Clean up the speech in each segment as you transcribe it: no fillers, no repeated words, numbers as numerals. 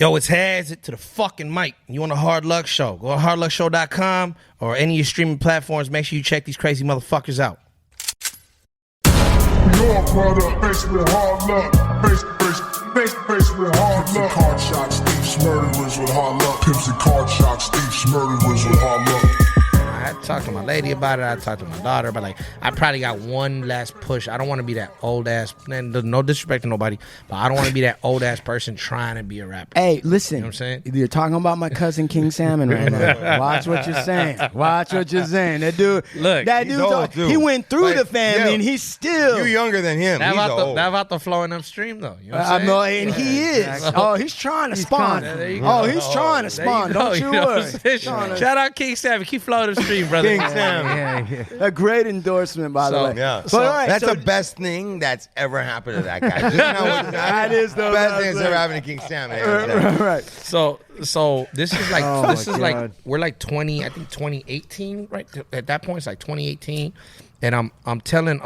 Yo, it's Hazerd to the fucking mic. You on the Hard Luck Show. Go to hardluckshow.com or any of your streaming platforms. Make sure you check these crazy motherfuckers out. Your product, faced with hard luck. Faced with hard luck. Pimps and card shots, thieves, murderers with hard luck. Pimps and card shots, thieves, murderers with hard luck. I talked to my lady about it. I talked to my daughter, but like, I probably got one last push. I don't want to be that old ass. No disrespect to nobody, but I don't want to be that old ass person trying to be a rapper. Hey, listen. You know what I'm saying? You're talking about my cousin King Salmon right now. Watch what you're saying. Watch what you're saying. That dude. Look, that dude. He went through the family, and he's still. You're younger than him. That he's about the flowing upstream though. You know what I'm saying? And he is. Exactly. Oh, he's trying to spawn. He's trying to spawn. Don't you worry. Shout out King Salmon. Keep flowing upstream, brother. King Salmon. Yeah. A great endorsement, by the way. Yeah. But, all right, that's the best thing that's ever happened to that guy. Just know that is the best thing that's ever happened to King Salmon. Right. So this is like we're like 2018, right? At that point, it's like 2018, and I'm telling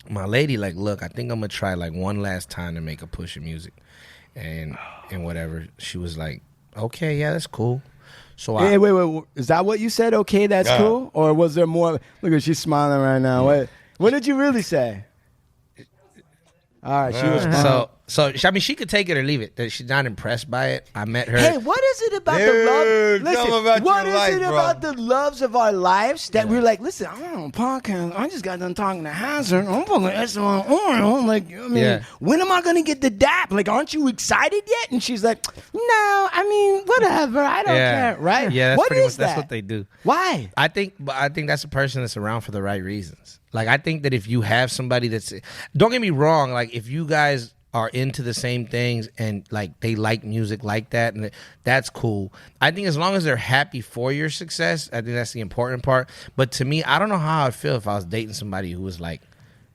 my lady, like, look, I think I'm gonna try like one last time to make a push of music, and whatever. She was like, okay, yeah, that's cool. So wait, is that what you said? Okay, that's cool, or was there more? Look at she's smiling right now. Wait, what did you really say? All right, she was so I mean, she could take it or leave it. She's not impressed by it. I met her. Hey, what is it about the love? Listen, what is it about the loves of our lives that we're like? Listen, I'm on a podcast. I just got done talking to Hazerd. I'm fucking S1 I'm like, I mean, when am I gonna get the dap? Like, aren't you excited yet? And she's like, no, I mean, whatever. I don't care, right? Yeah, that's what they do. Why? I think that's a person that's around for the right reasons. Like, I think that if you have somebody that's, don't get me wrong, like if you guys are into the same things and like they like music like that, and that's cool. I think as long as they're happy for your success, I think that's the important part. But to me, I don't know how I'd feel if I was dating somebody who was like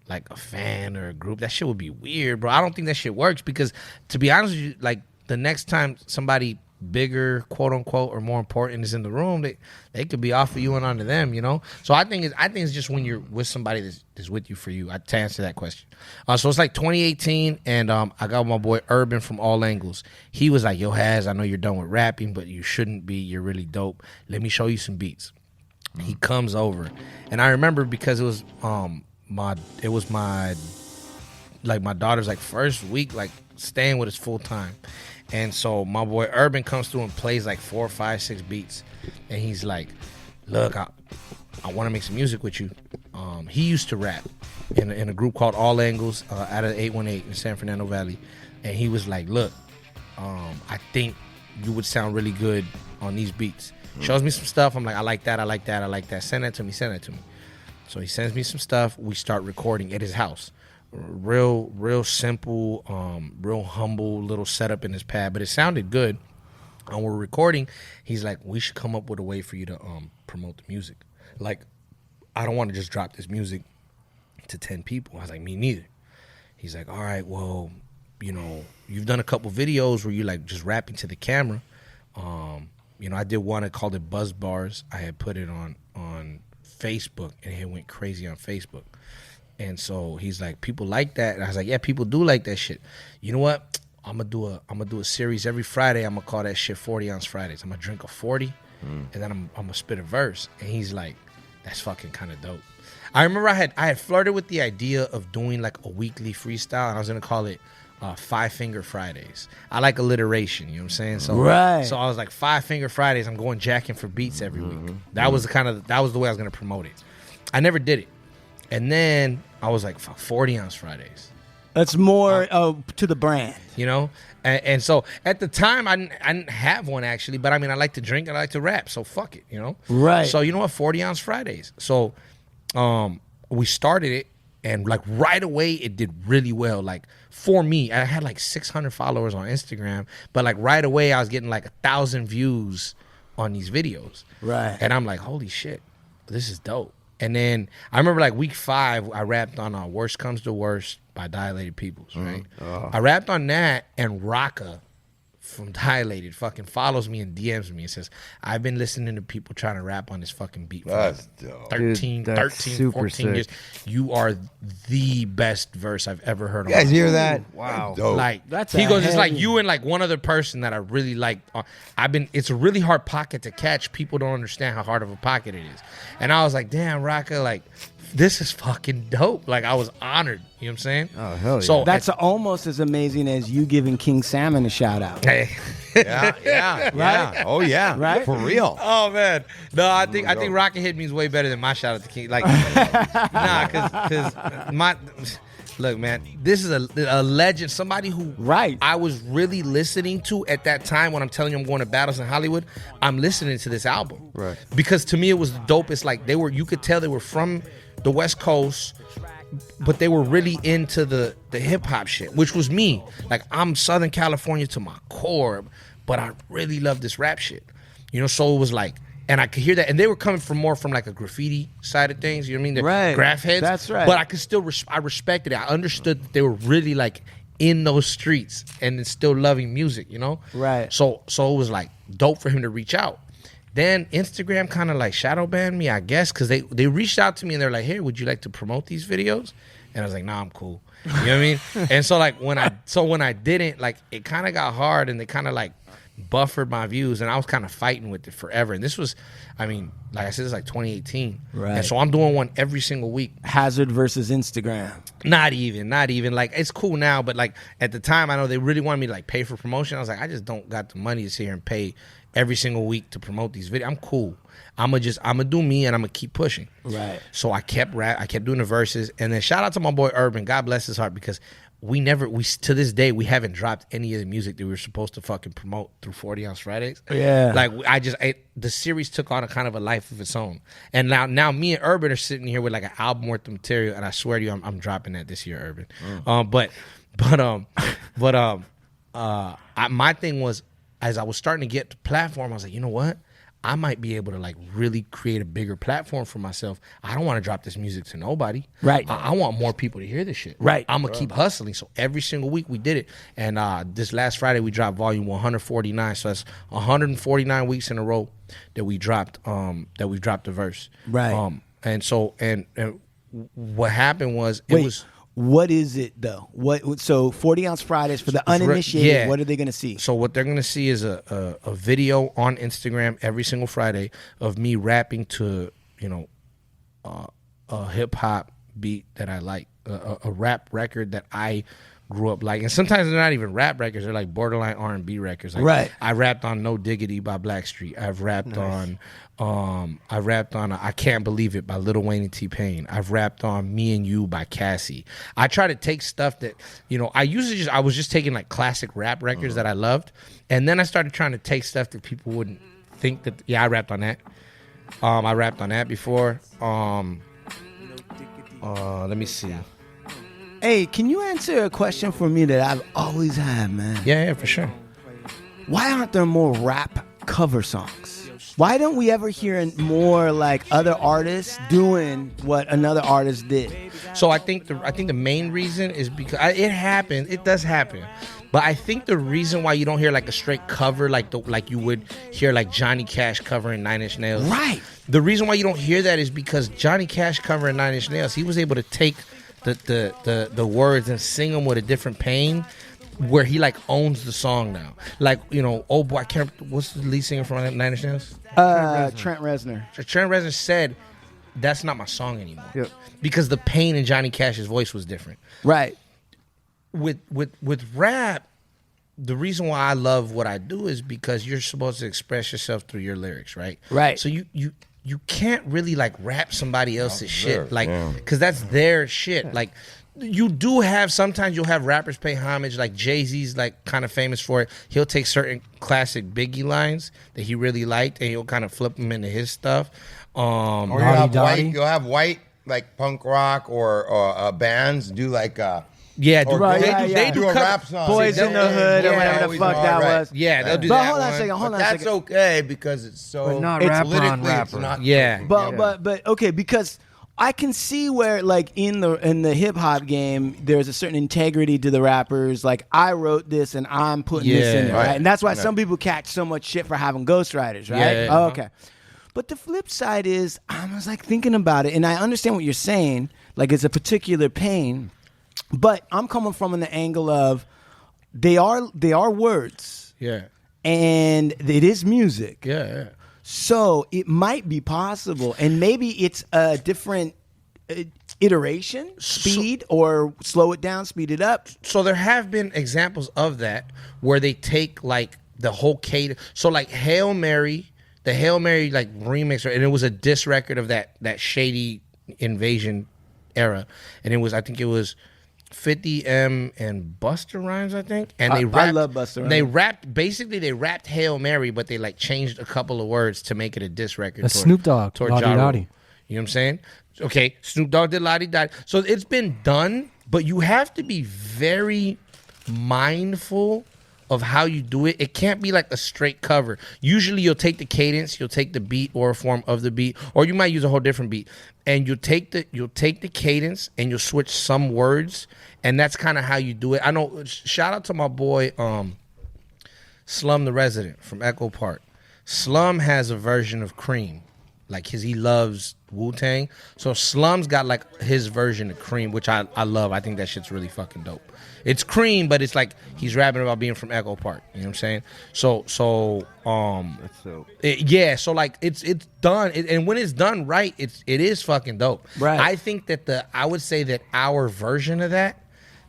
a fan or a group. That shit would be weird, bro. I don't think that shit works because, to be honest with you, like the next time somebody bigger, quote unquote, or more important is in the room, they could be off of you and onto them, you know. So I think it's just when you're with somebody that's with you for you. To answer that question, so it's like 2018, and I got my boy Urban from All Angles. He was like, "Yo, Haz, I know you're done with rapping, but you shouldn't be. You're really dope. Let me show you some beats." He comes over, and I remember because it was my daughter's like first week like staying with us full time. And so my boy Urban comes through and plays like 4, 5, 6 beats. And he's like, look, I want to make some music with you. He used to rap in a group called All Angles out of 818 in San Fernando Valley. And he was like, look, I think you would sound really good on these beats. Shows me some stuff. I'm like, I like that. Send that to me. So he sends me some stuff. We start recording at his house. Real simple, real humble little setup in his pad, but it sounded good. And we're recording. He's like, we should come up with a way for you to promote the music. Like, I don't want to just drop this music to 10 people. I was like, me neither. He's like, all right, well, you know, you've done a couple videos where you like just rapping to the camera. You know, I did one. I called it Buzz Bars. I had put it on Facebook, and it went crazy on Facebook. And so he's like, people like that. And I was like, yeah, people do like that shit. You know what? I'm gonna do a series every Friday. I'm gonna call that shit 40 ounce Fridays. I'm gonna drink a 40, and then I'm gonna spit a verse. And he's like, that's fucking kind of dope. I remember I had flirted with the idea of doing like a weekly freestyle, and I was gonna call it 5 Finger Fridays. I like alliteration, you know what I'm saying? So right. So I was like 5 Finger Fridays. I'm going jacking for beats every week. That was the way I was gonna promote it. I never did it. And then I was like, fuck, 40 ounce Fridays. That's more to the brand. You know? And so at the time, I didn't have one actually. But I mean, I like to drink. I like to rap. So fuck it, you know? Right. So you know what? 40 ounce Fridays. So we started it. And like right away, it did really well. Like for me, I had like 600 followers on Instagram. But like right away, I was getting like 1,000 views on these videos. Right. And I'm like, holy shit, this is dope. And then I remember like week 5, I rapped on Worst Comes to Worst by Dilated Peoples, right? I rapped on that, and Rocka from Dilated fucking follows me and DMs me and says, I've been listening to people trying to rap on this fucking beat for like 13, 14 years. You are the best verse I've ever heard. You guys hear that? Wow. Dope. Like he goes, it's like you and like one other person that I really like. It's a really hard pocket to catch. People don't understand how hard of a pocket it is. And I was like, damn, Rocka, like, this is fucking dope. Like, I was honored. You know what I'm saying? Oh, hell yeah. So that's almost as amazing as you giving King Salmon a shout out. Hey. Yeah. Right? Oh, yeah. Right? For real. Oh, man. No, I think Rocket Hit Me is way better than my shout out to King. Like, nah, because my... Look, man, this is a legend. Somebody who I was really listening to at that time when I'm telling you I'm going to battles in Hollywood. I'm listening to this album. Right. Because to me, it was the dopest. Like, you could tell they were from the West Coast, but they were really into the hip hop shit, which was me. Like, I'm Southern California to my core, but I really love this rap shit. You know, so it was like, and I could hear that, and they were coming from more from like a graffiti side of things. You know what I mean? The graph heads. That's right. But I could still, I respected it. I understood that they were really like in those streets and then still loving music. You know? Right. So it was like dope for him to reach out. Then Instagram kind of like shadow banned me, I guess, because they reached out to me and they're like, "Hey, would you like to promote these videos?" And I was like, "Nah, I'm cool." You know what I mean? And so like when I didn't, like, it kind of got hard and they kind of like buffered my views, and I was kind of fighting with it forever. And this was, I mean, like I said, it's like 2018. Right. And so I'm doing one every single week. Hazerd versus Instagram. Not even. Like, it's cool now, but like at the time, I know they really wanted me to like pay for promotion. I was like, I just don't got the money to sit here and pay every single week to promote these videos. I'm cool. I'm gonna do me, and I'm gonna keep pushing. Right. So I kept doing the verses, and then shout out to my boy Urban. God bless his heart, because we to this day, we haven't dropped any of the music that we were supposed to fucking promote through 40 Ounce Fridays. Yeah. Like, the series took on a kind of a life of its own. And now me and Urban are sitting here with like an album worth of material, and I swear to you, I'm dropping that this year, Urban. My thing was, as I was starting to get the platform, I was like, you know what? I might be able to like really create a bigger platform for myself. I don't want to drop this music to nobody. Right. I want more people to hear this shit. Right. I'm gonna keep hustling. So every single week we did it. And this last Friday we dropped volume 149. So that's 149 weeks in a row that we dropped the verse. Right. And so and what happened was what is it though? So 40 Ounce Fridays for the uninitiated. Yeah. What are they going to see? So what they're going to see is a video on Instagram every single Friday of me rapping to, you know, a hip hop beat that I like, a rap record that I grew up like. And sometimes they're not even rap records; they're like borderline R&B records. Like, I rapped on No Diggity by Blackstreet. I've rapped on I Can't Believe It by Lil Wayne and T-Pain. I've rapped on Me and You by Cassie. I try to take stuff that, you know, I was just taking like classic rap records that I loved, and then I started trying to take stuff that people wouldn't think that. Yeah, I rapped on that. I rapped on that before. Let me see. Hey, can you answer a question for me that I've always had, man? Yeah, for sure. Why aren't there more rap cover songs? Why don't we ever hear more like other artists doing what another artist did? So I think the main reason is because it does happen. But I think the reason why you don't hear like a straight cover like you would hear like Johnny Cash covering 9 Inch Nails. Right. The reason why you don't hear that is because Johnny Cash covering 9 Inch Nails, he was able to take the words and sing them with a different pain, where he like owns the song now. Like, you know, oh boy, what's the lead singer from 9 Inch Nails? Trent Reznor. Trent Reznor said, that's not my song anymore. Yep. Because the pain in Johnny Cash's voice was different. Right. With rap, the reason why I love what I do is because you're supposed to express yourself through your lyrics, right? Right. So you can't really like rap somebody else's shit, like, because that's their shit. Like, you do have, sometimes you'll have rappers pay homage, like Jay-Z's like kind of famous for it. He'll take certain classic Biggie lines that he really liked and he'll kind of flip them into his stuff. Or you'll have white like punk rock or bands do like they do a rap song. Boys in the Hood or whatever the fuck that was. Yeah, they'll do that. But hold on a second. That's okay because it's so. But not rapper on rapper. Not, yeah. But okay, because I can see where, like, in the hip hop game, there's a certain integrity to the rappers. Like, I wrote this and I'm putting this in there, right? And that's why some people catch so much shit for having ghostwriters, right? Oh, okay. But the flip side is, I was like thinking about it, and I understand what you're saying. Like, it's a particular pain, but I'm coming from the angle of they are words, and it is music, So it might be possible, and maybe it's a different iteration, speed, or slow it down, speed it up. So there have been examples of that where they take like the whole cadence. So like Hail Mary. The Hail Mary like remix, and it was a diss record of that Shady Invasion era, and I think it was 50 M and Busta Rhymes, I think, and they rapped. I love Busta Rhymes. They rapped Hail Mary, but they like changed a couple of words to make it a diss record. That's Snoop Dogg, toward Ja Rule. You know what I'm saying? Okay, Snoop Dogg did Lottie Dottie. So it's been done, but you have to be very mindful of how you do it. It can't be like a straight cover. Usually you'll take the cadence, you'll take the beat or a form of the beat, or you might use a whole different beat. And you'll take the cadence and you'll switch some words, and that's kind of how you do it. I know, shout out to my boy Slum the Resident from Echo Park. Slum has a version of Cream. Like he loves Wu-Tang. So Slum's got like his version of Cream, which I love. I think that shit's really fucking dope. It's Cream, but it's like he's rapping about being from Echo Park. You know what I'm saying? So that's dope. So like it's done, and when it's done right, it is fucking dope. Right. I think that I would say that our version of that,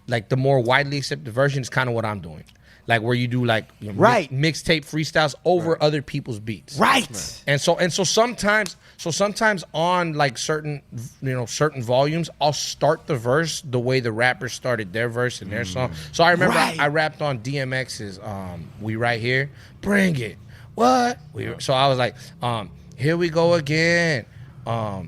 like the more widely accepted version, is kind of what I'm doing. Like where you do like mixtape freestyles over other people's beats. Right. And so sometimes on like certain volumes, I'll start the verse the way the rapper started their verse in their song. So I remember I rapped on DMX's We Right Here, Bring It. What? So I was like, here we go again. What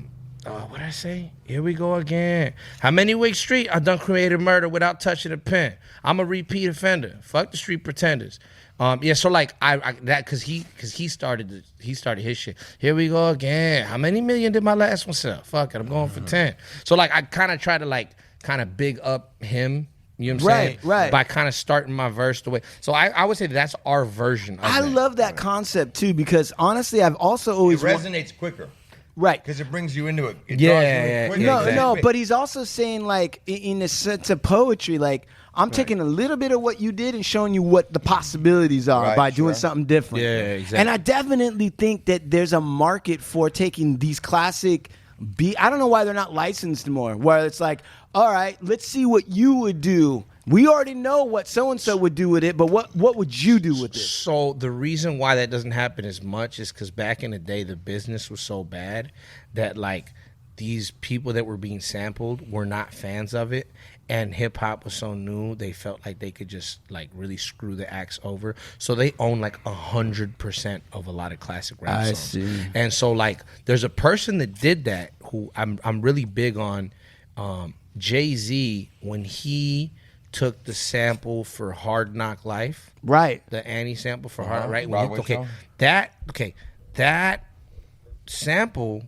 did I say? Here we go again. How many weeks straight I done created murder without touching a pen? I'm a repeat offender. Fuck the street pretenders. So like I that because he started his shit. Here we go again. How many million did my last one sell? Fuck it, I'm going for 10. So like I kind of try to like kind of big up him. You know what I'm saying? Right. By kind of starting my verse the way. So I would say that's our version of I love that concept too, because honestly I've also always it resonates quicker. Right. Because it brings you into it. No, but he's also saying, like, in the sense of poetry, like, I'm taking a little bit of what you did and showing you what the possibilities are by doing something different. Yeah, exactly. And I definitely think that there's a market for taking these classic beats. I don't know why they're not licensed more, where it's like, all right, let's see what you would do. We already know what so-and-so would do with it, but what would you do with it? So the reason why that doesn't happen as much is because back in the day, the business was so bad that, like, these people that were being sampled were not fans of it, and hip-hop was so new, they felt like they could just, like, really screw the acts over. So they own, like, 100% of a lot of classic rap songs. I see. And so, like, there's a person that did that who I'm really big on, Jay-Z, when he took the sample for Hard Knock Life, right? The Annie sample for Hard, right? That sample,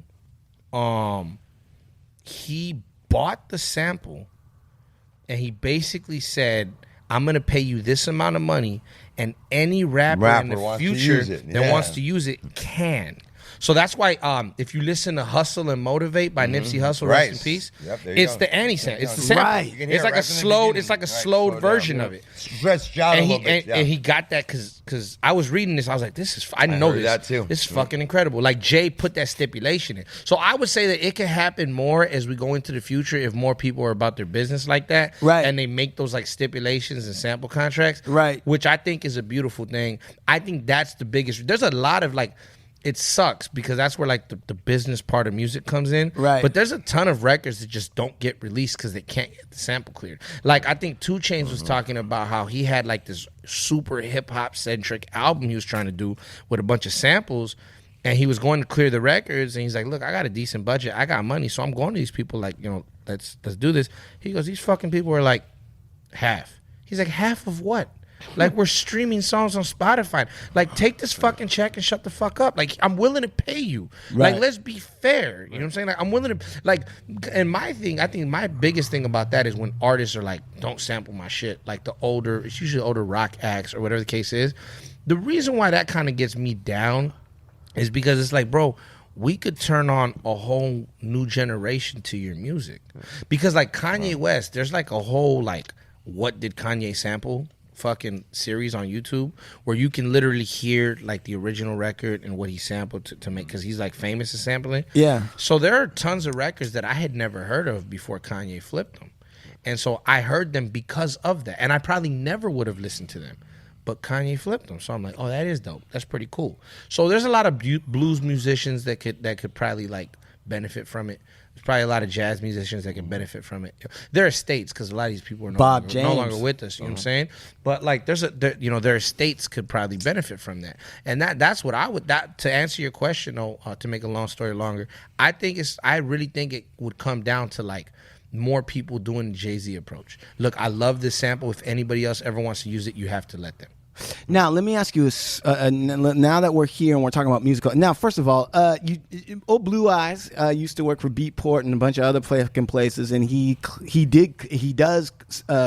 he bought the sample, and he basically said, "I'm gonna pay you this amount of money, and any rapper in the future that wants to use it can." So that's why if you listen to Hustle and Motivate by Nipsey Hussle, rest in peace, it's the Annie sample. It's the sample. It's like a slowed, slowed version of it. Stretched out a little bit. And he got that because I was reading this. I was like, I didn't know this. That too. This is fucking incredible. Like Jay put that stipulation in. So I would say that it can happen more as we go into the future if more people are about their business like that. Right. And they make those like stipulations and sample contracts. Right. Which I think is a beautiful thing. I think that's the biggest. There's a lot of like, it sucks because that's where like the business part of music comes in. Right. But there's a ton of records that just don't get released because they can't get the sample cleared. Like I think 2 Chainz was talking about how he had like this super hip hop centric album he was trying to do with a bunch of samples, and he was going to clear the records, and he's like, "Look, I got a decent budget, I got money, so I'm going to these people like, you know, let's do this." He goes, "These fucking people are like half." He's like, "Half of what?" Like, we're streaming songs on Spotify. Like, take this fucking check and shut the fuck up. Like, I'm willing to pay you. Right. Like, let's be fair. You know what I'm saying? Like, I'm willing to, like, and my thing, I think my biggest thing about that is when artists are like, don't sample my shit. Like, it's usually older rock acts or whatever the case is. The reason why that kind of gets me down is because it's like, bro, we could turn on a whole new generation to your music. Because, like, Kanye West, there's like a whole, like, what did Kanye sample fucking series on YouTube where you can literally hear, like, the original record and what he sampled to make, because he's, like, famous at sampling. Yeah. So there are tons of records that I had never heard of before Kanye flipped them. And so I heard them because of that. And I probably never would have listened to them. But Kanye flipped them, so I'm like, oh, that is dope. That's pretty cool. So there's a lot of blues musicians that could probably, like, benefit from it. There's probably a lot of jazz musicians that can benefit from it. There are states, because a lot of these people are no longer with us. You know what I'm saying? But like, their estates could probably benefit from that. And that's what I would. To answer your question, though, to make a long story longer, I really think it would come down to, like, more people doing the Jay-Z approach. Look, I love this sample. If anybody else ever wants to use it, you have to let them. Now, let me ask you, now that we're here and we're talking about musical. Now, first of all, Old Blue Eyes used to work for Beatport and a bunch of other places, and he does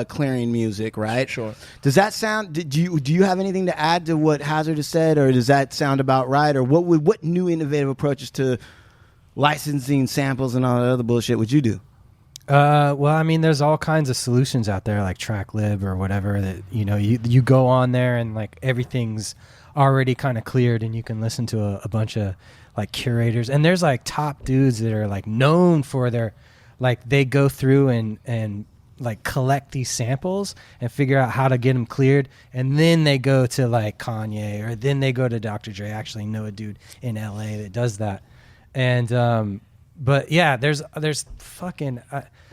clearing music, right? Sure. Does that sound? Do you have anything to add to what Hazerd has said, or does that sound about right? Or what new innovative approaches to licensing samples and all that other bullshit would you do? Well, I mean, there's all kinds of solutions out there, like TrackLib or whatever, that, you know, you go on there and, like, everything's already kind of cleared, and you can listen to a bunch of, like, curators. And there's, like, top dudes that are, like, known for their, like, they go through and like, collect these samples and figure out how to get them cleared, and then they go to, like, Kanye, or then they go to Dr. Dre. I actually know a dude in LA that does that. And but yeah, there's fucking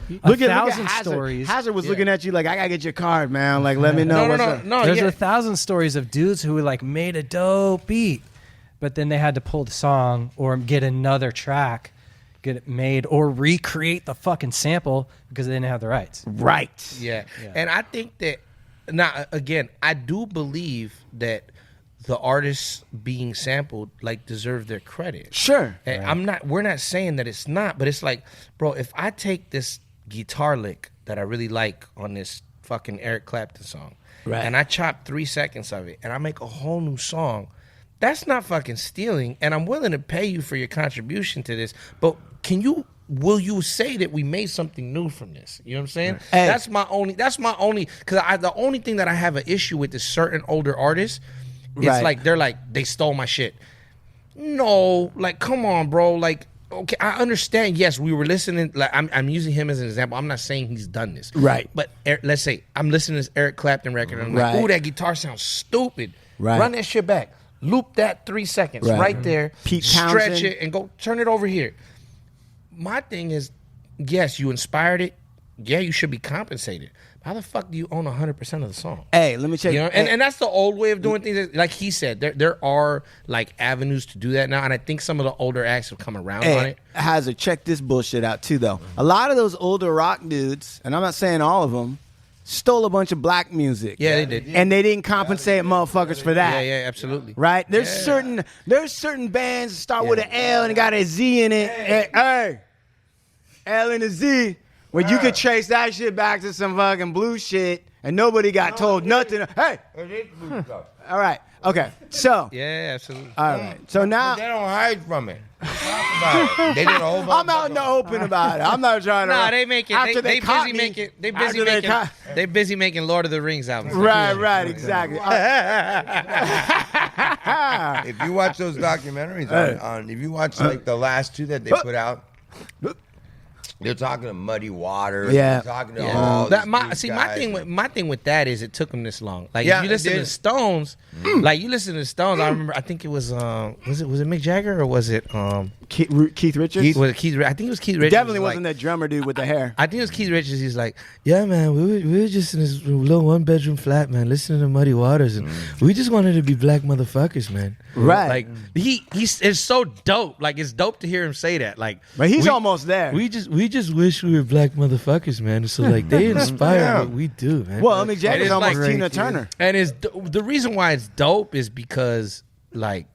look at 1,000 stories. Hazerd was looking at you like, I gotta get your card, man. Like, let me know what's up. There's 1,000 stories of dudes who, like, made a dope beat, but then they had to pull the song or get another track, get it made, or recreate the fucking sample because they didn't have the rights. Right. Yeah. And I think that, now, again, I do believe that the artists being sampled, like, deserve their credit. Sure. And we're not saying that it's not, but it's like, bro, if I take this guitar lick that I really like on this fucking Eric Clapton song, right, and I chop 3 seconds of it and I make a whole new song, that's not fucking stealing, and I'm willing to pay you for your contribution to this, but will you say that we made something new from this? You know what I'm saying? Hey. That's my only, because the only thing that I have an issue with is certain older artists. It's like, they stole my shit. No, like, come on, bro. Like, okay, I understand. Yes, we were listening. Like, I'm using him as an example. I'm not saying he's done this. Right. But let's say I'm listening to this Eric Clapton record, and I'm like, ooh, that guitar sounds stupid. Right. Run that shit back. Loop that 3 seconds right there. Stretch it and go turn it over here. My thing is, yes, you inspired it. Yeah, you should be compensated. How the fuck do you own 100% of the song? Hey, let me check. You know, and that's the old way of doing things. Like he said, there are, like, avenues to do that now, and I think some of the older acts have come around on it. Hazerd, check this bullshit out too, though. A lot of those older rock dudes, and I'm not saying all of them, stole a bunch of black music. Yeah, they did. And they didn't compensate motherfuckers for that. Yeah, absolutely. Right? There's certain bands that start with an L and got a Z in it. Hey, L and a Z. Where you could trace that shit back to some fucking blue shit, and nobody got told nothing. Hey! All right. Okay. So. Yeah, absolutely. All right. So now. But they don't hide from it. Talk about it. They didn't hold I'm out in the open about it. I'm not trying to. Nah, they make it. They busy making Lord of the Rings albums. Right, exactly. If you watch those documentaries on if you watch, like, the last 2 that they put out, they're talking to Muddy Waters. Yeah, they're talking to all these guys. My thing with that is it took them this long. Like, if you listen to the Stones, like, you listen to the Stones. I remember, I think it was it Mick Jagger or was it Keith Richards? I think it was Keith Richards. Definitely wasn't that drummer dude with the hair. I think it was Keith Richards. He's like, yeah, man, we were just in this little 1-bedroom flat, man, listening to Muddy Waters, and we just wanted to be black motherfuckers, man. Right. Like it's so dope. Like it's dope to hear him say that. Like, but he's almost there. We just wish we were black motherfuckers, man. So like they inspire what we do, man. Well, Mick Jagger's almost like, Tina Turner. And the reason why it's dope is because like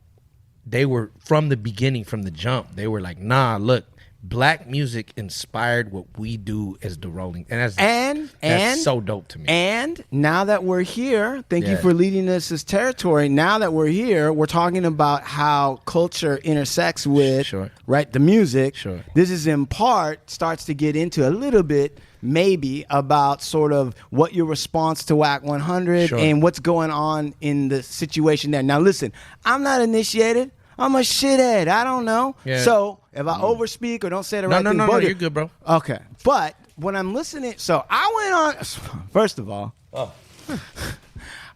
they were from the beginning, from the jump. They were like, nah, look, black music inspired what we do as the Rolling, and that's so dope to me. And now that we're here, thank you for leading us this territory. Now that we're here, we're talking about how culture intersects with right the music. Sure. This is in part starts to get into a little bit maybe about sort of what your response to Wack 100 and what's going on in the situation there. Now listen, I'm not initiated. I'm a shithead. I don't know. Yeah. So if I overspeak or don't say the right thing, no, you're good, bro. Okay. But when I'm listening, so I went on, first of all,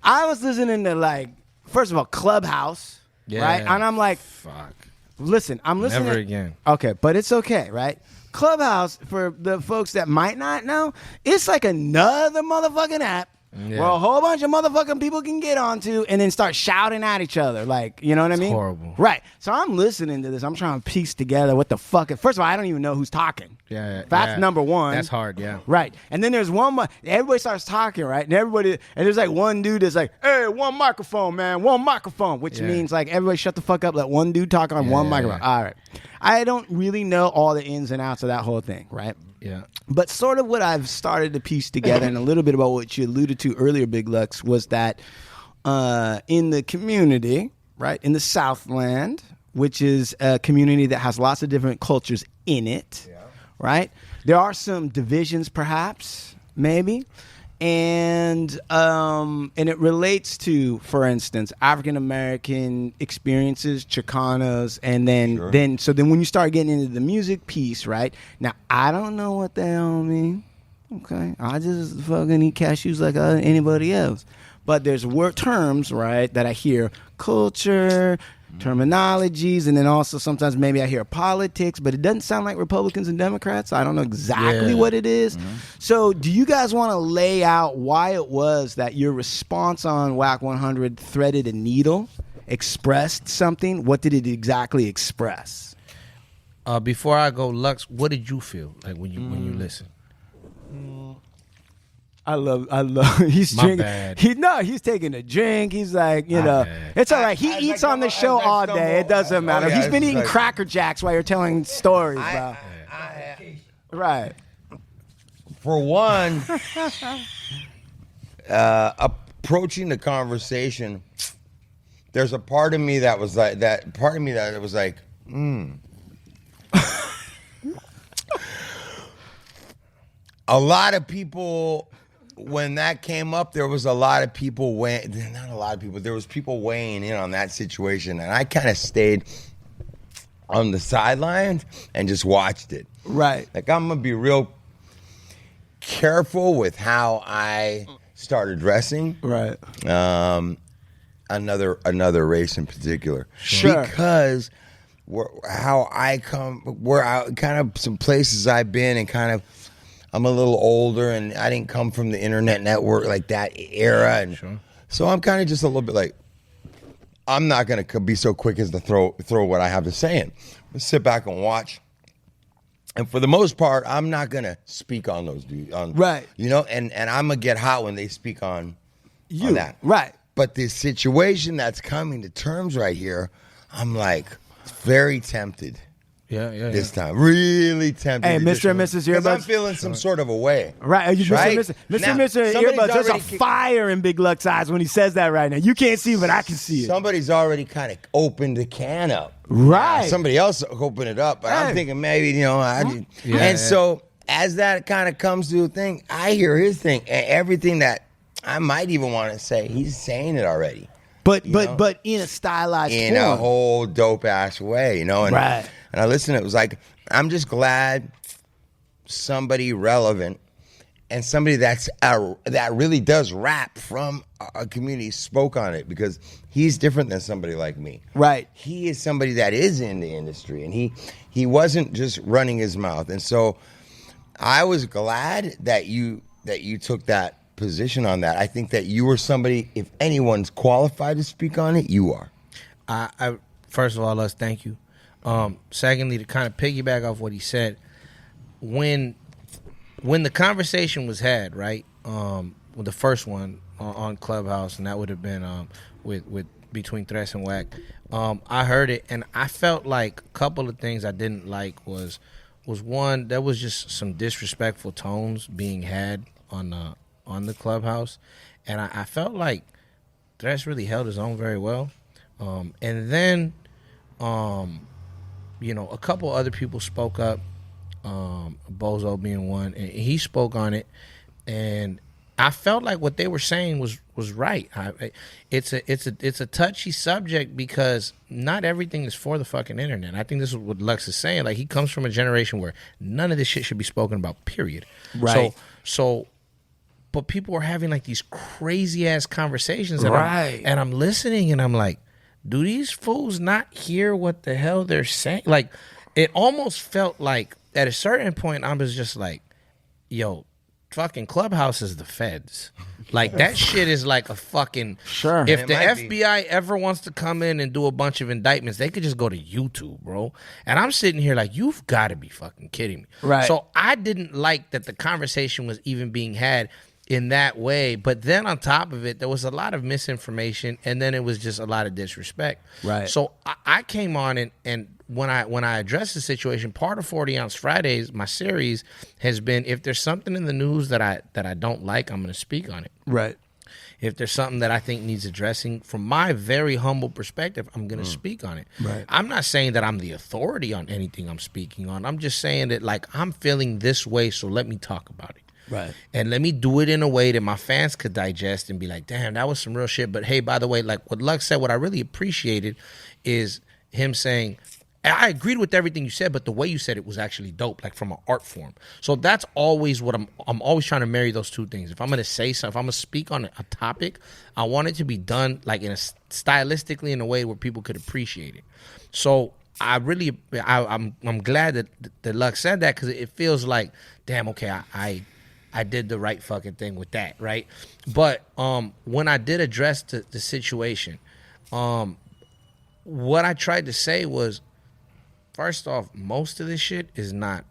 I was listening to like, first of all, Clubhouse, right? And I'm like, fuck. Listen, I'm listening. Never again. Okay, but it's okay, right? Clubhouse, for the folks that might not know, it's like another motherfucking app where a whole bunch of motherfucking people can get onto and then start shouting at each other. Like, you know what I mean? Horrible. Right. So I'm listening to this. I'm trying to piece together what the fuck. First of all, I don't even know who's talking. That's number one. That's hard, yeah. Right. And then there's everybody starts talking, right? And there's like one dude that's like, hey, one microphone, man, one microphone, which means like everybody shut the fuck up, let one dude talk on one microphone. All right. I don't really know all the ins and outs of that whole thing, right? Yeah. But sort of what I've started to piece together and a little bit about what you alluded to earlier, Big Lux, was that in the community, right, in the Southland, which is a community that has lots of different cultures in it, right? There are some divisions, perhaps, maybe. And it relates to, for instance, African American experiences, Chicanos, and then when you start getting into the music piece, right? Now I don't know what the hell I mean. Okay, I just fucking eat cashews like anybody else. But there's terms, right, that I hear: culture, terminologies, and then also sometimes maybe I hear politics, but it doesn't sound like Republicans and Democrats. I don't know exactly what it is. So do you guys want to lay out why it was that your response on Wack 100 threaded a needle, expressed something? What did it exactly express? Before I go, Lux, what did you feel like when you listen? I love. He's drinking. Bad. He's taking a drink. He's like, it's all right. He eats on the show all day. It doesn't matter. He's been eating Cracker Jacks while you're telling stories, bro. Right. For one, approaching the conversation, there's a part of me that was like a lot of people. When that came up, there was a lot of people there was people weighing in on that situation, and I kind of stayed on the sidelines and just watched it. Right. Like, I'm gonna be real careful with how I start addressing. Right. Another race in particular. Sure. Because some places I've been and kind of. I'm a little older, and I didn't come from the internet network like that era, and so I'm kind of just a little bit like, I'm not gonna be so quick as to throw what I have to say in. Let's sit back and watch, and for the most part, I'm not gonna speak on those dudes, right? And I'm gonna get hot when they speak on that, right? But the situation that's coming to terms right here, I'm like very tempted. This time, really tempted. Hey, Mr. and Mrs. Earbuds, because I'm feeling some sort of a way. Right, are you Mr. and Mr. Earbuds? There's a fire in Big Luck's eyes when he says that right now. You can't see, but I can see it. Somebody's already kind of opened the can up. Right. Somebody else opened it up, but I'm thinking maybe so as that kind of comes to a thing, I hear his thing, and everything that I might even want to say, he's saying it already. But in a stylized form. In a whole dope ass way, And, right. And I listened, it was like, I'm just glad somebody relevant and somebody that really does rap from a community spoke on it, because he's different than somebody like me. Right. He is somebody that is in the industry, and he wasn't just running his mouth. And so I was glad that you took that position on that. I think that you were somebody, if anyone's qualified to speak on it, you are. I first of all, let's thank you. Secondly, to kind of piggyback off what he said, when the conversation was had, right, with the first one on Clubhouse, and that would have been with between Tres and Wack, I heard it, and I felt like a couple of things I didn't like was one, there was just some disrespectful tones being had on the Clubhouse, and I felt like Tres really held his own very well, and then a couple other people spoke up, Bozo being one, and he spoke on it, and I felt like what they were saying was right. It's a touchy subject because not everything is for the fucking internet. I think this is what Lux is saying. Like, he comes from a generation where none of this shit should be spoken about, period. Right. But people were having like these crazy ass conversations, and right. I'm listening, and I'm like, do these fools not hear what the hell they're saying? Like, it almost felt like at a certain point I was just like, yo, fucking Clubhouse is the feds. Like, that shit is like a fucking... Sure. If the FBI ever wants to come in and do a bunch of indictments, they could just go to YouTube, bro. And I'm sitting here like, you've got to be fucking kidding me. Right. So I didn't like that the conversation was even being had in that way. But then on top of it, there was a lot of misinformation, and then it was just a lot of disrespect. Right. So I came on, and when I addressed the situation, part of 40 Ounce Fridays, my series, has been, if there's something in the news that I don't like, I'm going to speak on it. Right. If there's something that I think needs addressing, from my very humble perspective, I'm going to speak on it. Right. I'm not saying that I'm the authority on anything I'm speaking on. I'm just saying that, like, I'm feeling this way, so let me talk about it. Right. And let me do it in a way that my fans could digest and be like, damn, that was some real shit. But hey, by the way, like what Lux said, what I really appreciated is him saying, I agreed with everything you said, but the way you said it was actually dope, like from an art form. So that's always what I'm always trying to marry those two things. If I'm going to say something, if I'm going to speak on a topic, I want it to be done like stylistically in a way where people could appreciate it. So I'm glad that Lux said that, because it feels like, damn, okay, I did the right fucking thing with that, right? But when I did address the situation, what I tried to say was, first off, most of this shit is not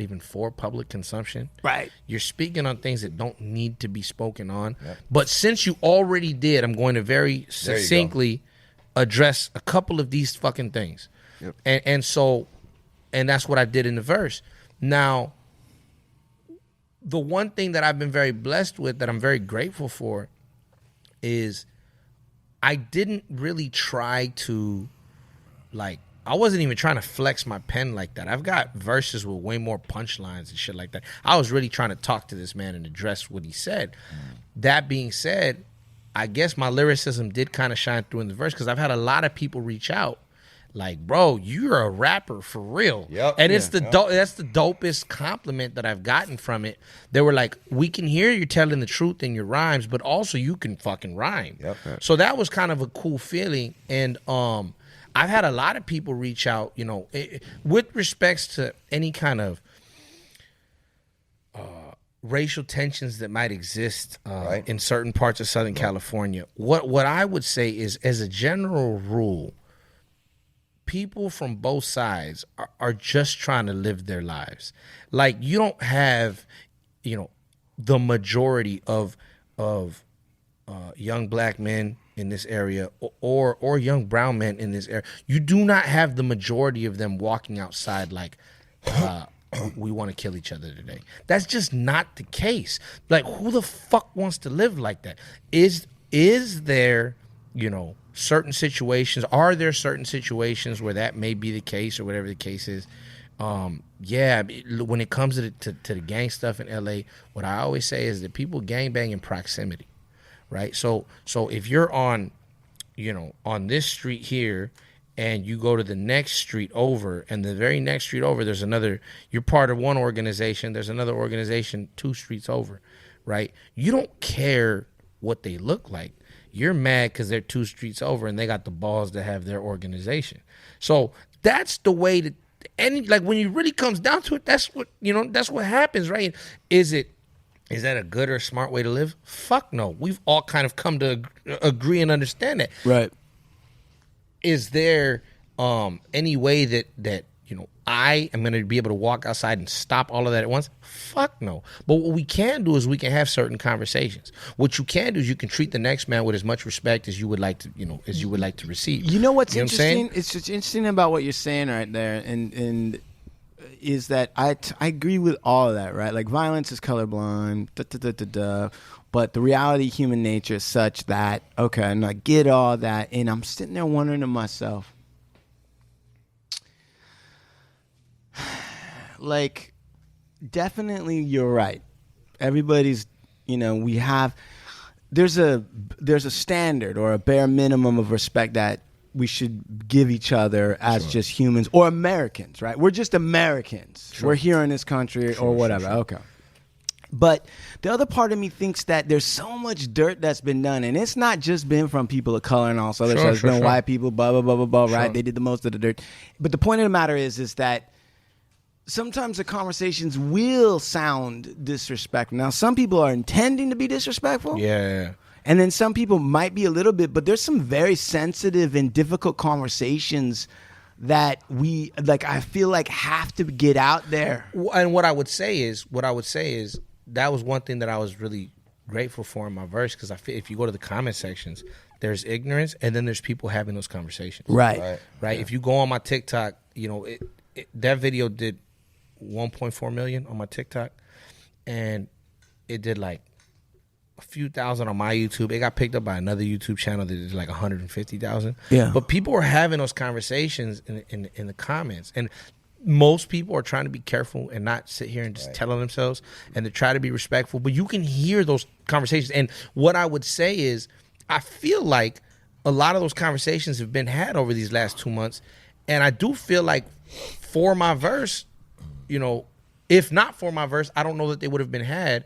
even for public consumption. Right. You're speaking on things that don't need to be spoken on. Yep. But since you already did, I'm going to very succinctly address a couple of these fucking things. Yep. And that's what I did in the verse. Now, the one thing that I've been very blessed with, that I'm very grateful for, is I didn't really try to, like, I wasn't even trying to flex my pen like that. I've got verses with way more punchlines and shit like that. I was really trying to talk to this man and address what he said. That being said, I guess my lyricism did kind of shine through in the verse, because I've had a lot of people reach out like, bro, you're a rapper for real. Yep. And it's that's the dopest compliment that I've gotten from it. They were like, we can hear you telling the truth in your rhymes, but also you can fucking rhyme. Yep. So that was kind of a cool feeling. And I've had a lot of people reach out, with respects to any kind of racial tensions that might exist in certain parts of Southern California. What I would say is, as a general rule, people from both sides are just trying to live their lives. Like, you don't have, the majority of young black men in this area, or young brown men in this area. You do not have the majority of them walking outside like, we want to kill each other today. That's just not the case. Like, who the fuck wants to live like that? Is there, certain situations, are there certain situations where that may be the case, or whatever the case is? When it comes to the gang stuff in LA, what I always say is that people gangbang in proximity, right? So if you're on, on this street here, and you go to the next street over, and the very next street over, there's another, you're part of one organization, there's another organization 2 streets over, right? You don't care what they look like. You're mad because they're 2 streets over and they got the balls to have their organization. So that's the way that, and like when it really comes down to it, that's what, that's what happens, right? Is that a good or smart way to live? Fuck no. We've all kind of come to agree and understand that. Right. Is there any way that I am going to be able to walk outside and stop all of that at once? Fuck no. But what we can do is we can have certain conversations. What you can do is you can treat the next man with as much respect as you would like to, as you would like to receive. You know what's interesting? It's just interesting about what you're saying right there, and is that I agree with all of that, right? Like violence is colorblind, but the reality of human nature is such that, okay, and I get all that, and I'm sitting there wondering to myself, like, definitely you're right. Everybody's, there's a standard or a bare minimum of respect that we should give each other as just humans or Americans, right? We're just Americans. Sure. We're here in this country or whatever. Sure. Okay. But the other part of me thinks that there's so much dirt that's been done, and it's not just been from people of color and all this other stuff. It's been white people, blah, blah, blah, blah, blah, right? They did the most of the dirt. But the point of the matter is that sometimes the conversations will sound disrespectful. Now, some people are intending to be disrespectful. Yeah. And then some people might be a little bit, but there's some very sensitive and difficult conversations that I feel like have to get out there. And what I would say is that was one thing that I was really grateful for in my verse, because I feel if you go to the comment sections, there's ignorance and then there's people having those conversations. Right. Yeah. If you go on my TikTok, that video did 1.4 million on my TikTok, and it did like a few thousand on my YouTube. It got picked up by another YouTube channel that did like 150,000. Yeah. But people were having those conversations in the comments, and most people are trying to be careful and not sit here and just tell on themselves, and to try to be respectful. But you can hear those conversations. And what I would say is, I feel like a lot of those conversations have been had over these last 2 months. And I do feel like for my verse, if not for my verse, I don't know that they would have been had.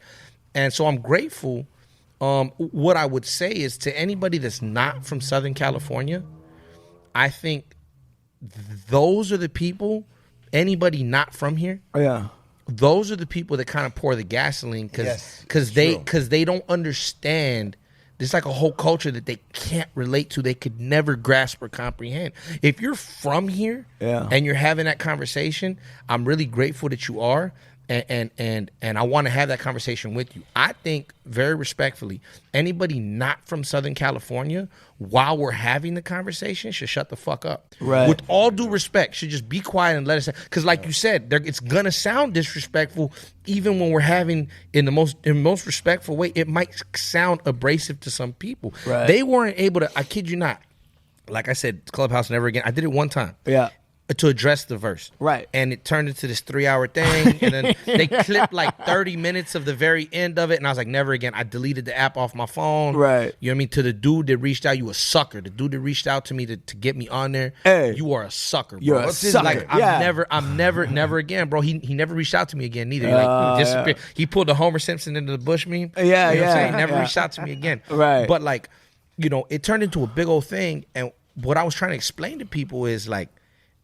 And so I'm grateful. What I would say is, to anybody that's not from Southern California, I think those are the people, anybody not from here, those are the people that kind of pour the gasoline because they don't understand. There's like a whole culture that they can't relate to. They could never grasp or comprehend. If you're from here and you're having that conversation, I'm really grateful that you are. And I want to have that conversation with you. I think, very respectfully, anybody not from Southern California, while we're having the conversation, should shut the fuck up. Right. With all due respect, should just be quiet and let us. Because, like you said, it's gonna sound disrespectful, even when we're having in the most respectful way. It might sound abrasive to some people. Right. They weren't able to. I kid you not. Like I said, Clubhouse never again. I did it one time. Yeah. To address the verse. Right. And it turned into this 3-hour thing. And then they clipped like 30 minutes of the very end of it. And I was like, never again. I deleted the app off my phone. Right. You know what I mean? To the dude that reached out, you a sucker. The dude that reached out to me to get me on there, you are a sucker, bro. You're a sucker. Like, I'm never again, bro. He never reached out to me again neither. Like, he pulled the Homer Simpson into the bush meme. Yeah, you know what I'm saying? Never reached out to me again. Right. But like, it turned into a big old thing. And what I was trying to explain to people is like,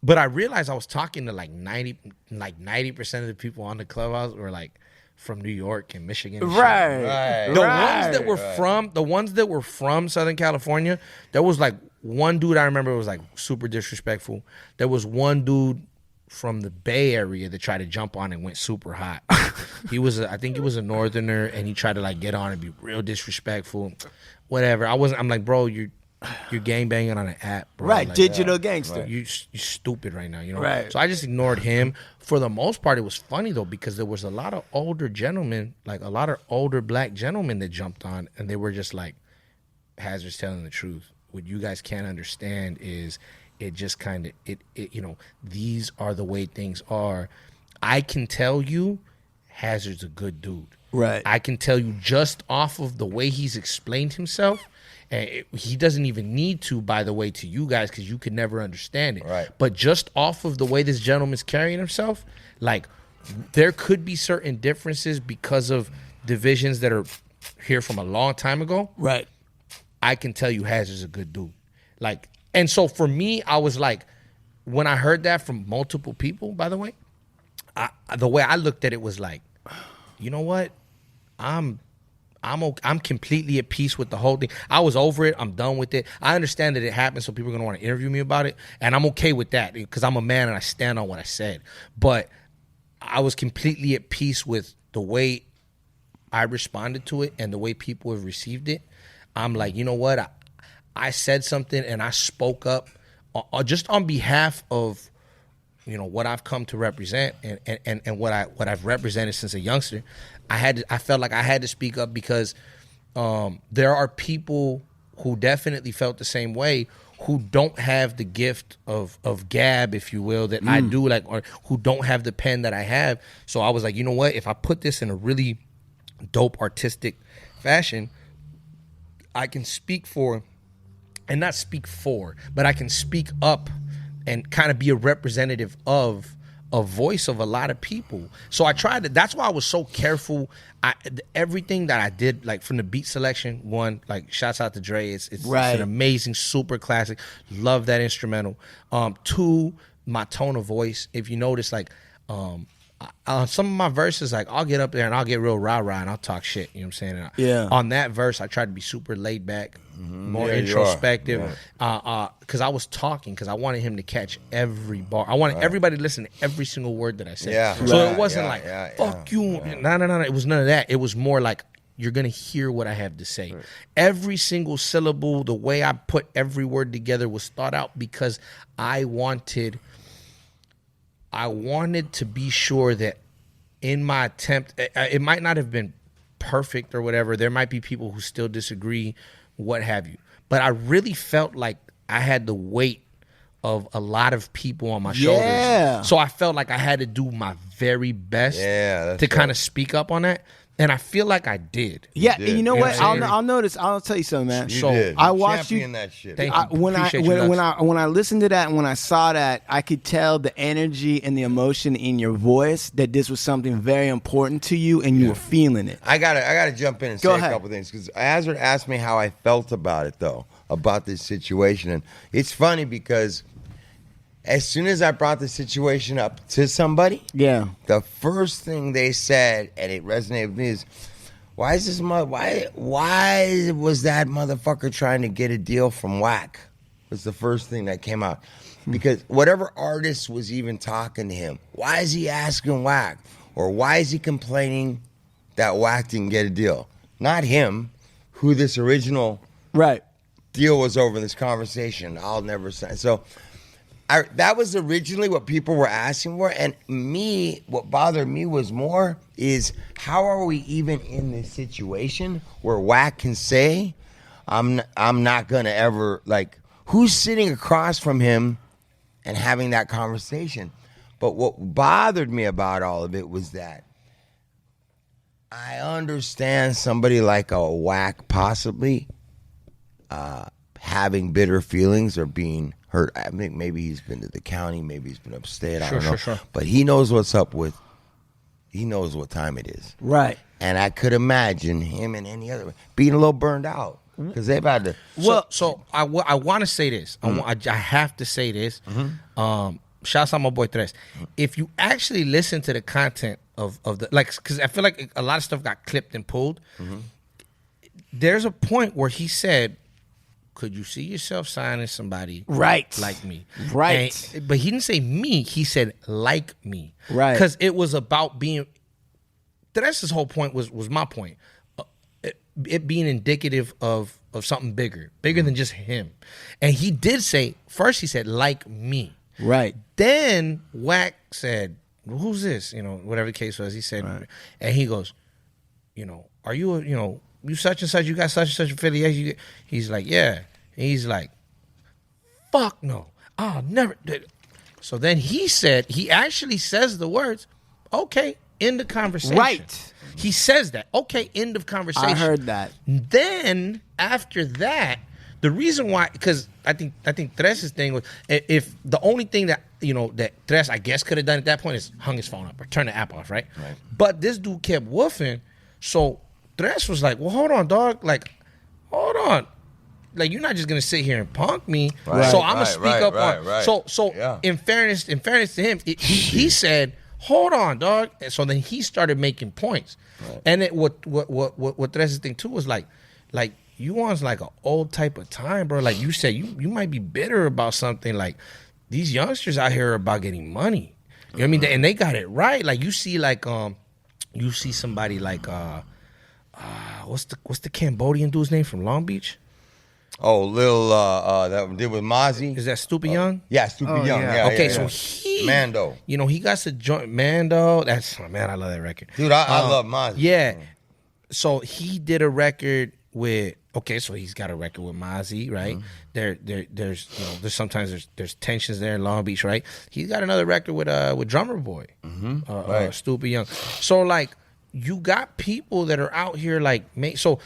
but I realized I was talking to like 90% of the people on the Clubhouse were like from New York and Michigan. And right. The ones that were from Southern California, there was like one dude I remember was like super disrespectful. There was one dude from the Bay Area that tried to jump on and went super hot. I think he was a northerner, and he tried to like get on and be real disrespectful. Whatever. I'm like, bro, you're gangbanging on an app, bro. Right, like, digital gangster. You're stupid right now, Right. So I just ignored him. For the most part, it was funny though, because there was a lot of older gentlemen, like a lot of older black gentlemen that jumped on, and they were just like, Hazard's telling the truth. What you guys can't understand is it just kind of these are the way things are. I can tell you, Hazerd's a good dude. Right. I can tell you just off of the way he's explained himself, and he doesn't even need to, by the way, to you guys, because you could never understand it. Right. But just off of the way this gentleman's carrying himself, like, there could be certain differences because of divisions that are here from a long time ago. Right. I can tell you Hazard's a good dude. Like, and so for me, I was like, when I heard that from multiple people, by the way, the way I looked at it was like, you know what? I'm completely at peace with the whole thing. I was over it. I'm done with it. I understand that it happened, so people are going to want to interview me about it, and I'm okay with that because I'm a man and I stand on what I said. But I was completely at peace with the way I responded to it and the way people have received it. I'm like, you know what? I said something and I spoke up just on behalf of, you know, what I've come to represent and what I've represented since a youngster. I felt like I had to speak up because there are people who definitely felt the same way, who don't have the gift of gab, if you will, that I do, like, or who don't have the pen that I have. So I was like, you know what? If I put this in a really dope artistic fashion, I can speak for, and not speak for, but I can speak up and kind of be a representative of a voice of a lot of people. So I tried to, that's why I was so careful. Everything that I did, like from the beat selection, one, like shouts out to Dre, it's an amazing, super classic. Love that instrumental. Two, my tone of voice. If you notice, like, on some of my verses, like, I'll get up there and I'll get real rah-rah and I'll talk shit, you know what I'm saying? And on that verse, I tried to be super laid back, more introspective, because I was talking, because I wanted him to catch every bar. I wanted everybody to listen to every single word that I said. So it wasn't fuck you. No. It was none of that. It was more like, you're going to hear what I have to say. Right. Every single syllable, the way I put every word together was thought out because I wanted to be sure that in my attempt, it might not have been perfect or whatever. There might be people who still disagree, what have you. But I really felt like I had the weight of a lot of people on my shoulders. So I felt like I had to do my very best to kind of speak up on that. And I feel like I did. Yeah, and you know what? I'll notice. I'll tell you something, man. I watched you. That shit. Thank you. When I listened to that and when I saw that, I could tell the energy and the emotion in your voice that this was something very important to you, and you were feeling it. I gotta jump in and say a couple things because Hazerd asked me how I felt about it, though, about this situation, and it's funny because as soon as I brought the situation up to somebody, the first thing they said, and it resonated with me, is, why was that motherfucker trying to get a deal from Wack? Was the first thing that came out. Because whatever artist was even talking to him, why is he asking Wack? Or why is he complaining that Wack didn't get a deal? Not him, who this original deal was over in this conversation. I'll never say. So that was originally what people were asking for, and what bothered me was more is, how are we even in this situation where Wack can say, I'm not gonna ever, like, who's sitting across from him and having that conversation? But what bothered me about all of it was that I understand somebody like a Wack possibly having bitter feelings or being hurt. I think maybe he's been to the county, maybe he's been upstate, I don't know. Sure. But he knows what's up with, he knows what time it is. Right. And I could imagine him and any other being a little burned out because they've had to. So I want to say this. I have to say this. Shouts out my boy Tres. If you actually listen to the content of the, like, because I feel like a lot of stuff got clipped and pulled. There's a point where he said, could you see yourself signing somebody like me? Right. But he didn't say me. He said like me. Right. Because it was about being, Teresa's whole point was my point. It being indicative of something bigger than just him. And he did say, first he said like me. Right. Then Wack said, well, who's this? You know, whatever the case was. He said, and he goes, you know, are you, you such and such, you got such and such affiliation. He's like, yeah. And he's like, fuck no. I'll never. So then he actually says the words, okay, End of conversation. Right. He says that. Okay, end of conversation. I heard that. Then after that, the reason why, because I think Tres's thing was, if the only thing that that Tres I guess could have done at that point is hung his phone up or turn the app off, right? Right. But this dude kept woofing, so Tres was like, "Well, hold on, dog. Like, hold on. Like, you're not just gonna sit here and punk me. Right, so I'm gonna speak up on." right. So Yeah. in fairness to him, he said, "Hold on, dog." And so then he started making points, and what Tres's thing too was like you on like an old type of time, bro. Like you said, you might be bitter about something. Like these youngsters out here are about getting money. You know what I mean? And they got it right. Like you see somebody like what's the Cambodian dude's name from Long Beach? Oh, Lil that did with Mozzie. Is that Stupid Young? Yeah, Stupid Young. yeah. Yeah, Okay, yeah, so yeah. he Mando. he got to join Mando. That's man, I love that record. Dude, I love Mozzie. Yeah. So he did a record with so he's got a record with Mozzie, right? There's sometimes there's tensions there in Long Beach, right? He's got another record with Drummer Boy, Right. Stupid Young. So like you got people that are out here like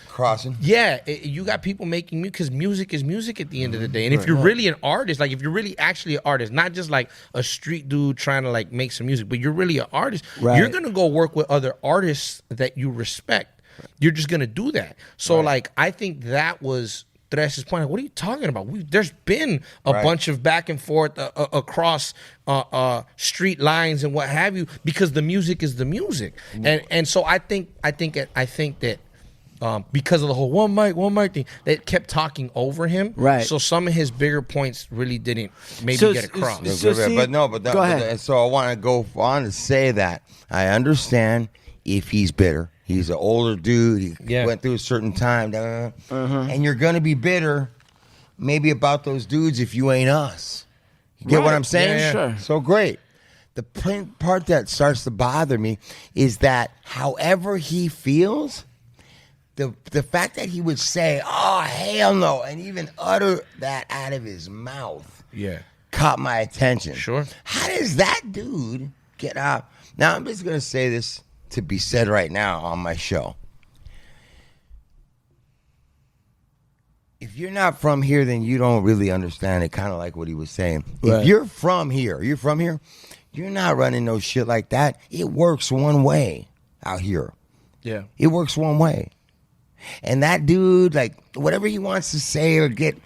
Crossing. Yeah, you got people making music because music is music at the end of the day. And if you're really an artist, like if you're really actually an artist, not just like a street dude trying to like make some music, but you're really an artist, you're gonna go work with other artists that you respect. You're just gonna do that. So like I think that was Tres's point. Like, what are you talking about? There's been a bunch of back and forth across street lines and what have you because the music is the music. And so I think that because of the whole one mic thing, they kept talking over him. Right. So some of his bigger points really didn't get across. So see- go ahead. So I want to go on to say that I understand if he's bitter. He's an older dude. He went through a certain time. And you're going to be bitter maybe about those dudes if you ain't us. You get what I'm saying? Yeah. Sure. So great. The part that starts to bother me is that however he feels, the fact that he would say, "Oh, hell no," and even utter that out of his mouth caught my attention. Sure. How does that dude get out? Now, I'm just going to say this to be said right now on my show. If you're not from here, then you don't really understand it, kind of like what he was saying. Right. If you're from here, you're not running no shit like that. It works one way out here. Yeah. It works one way. And that dude, like, whatever he wants to say or get,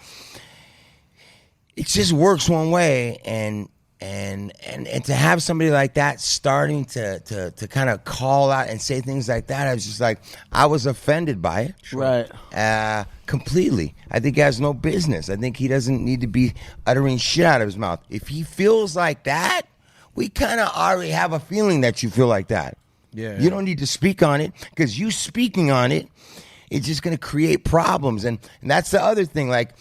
it just works one way. And to have somebody like that starting to kind of call out and say things like that, I was just like, I was offended by it. Right. Completely. I think he has no business. I think he doesn't need to be uttering shit out of his mouth. If he feels like that, we kind of already have a feeling that you feel like that. Yeah. You don't need to speak on it because you speaking on it, it's just going to create problems. And that's the other thing. Like,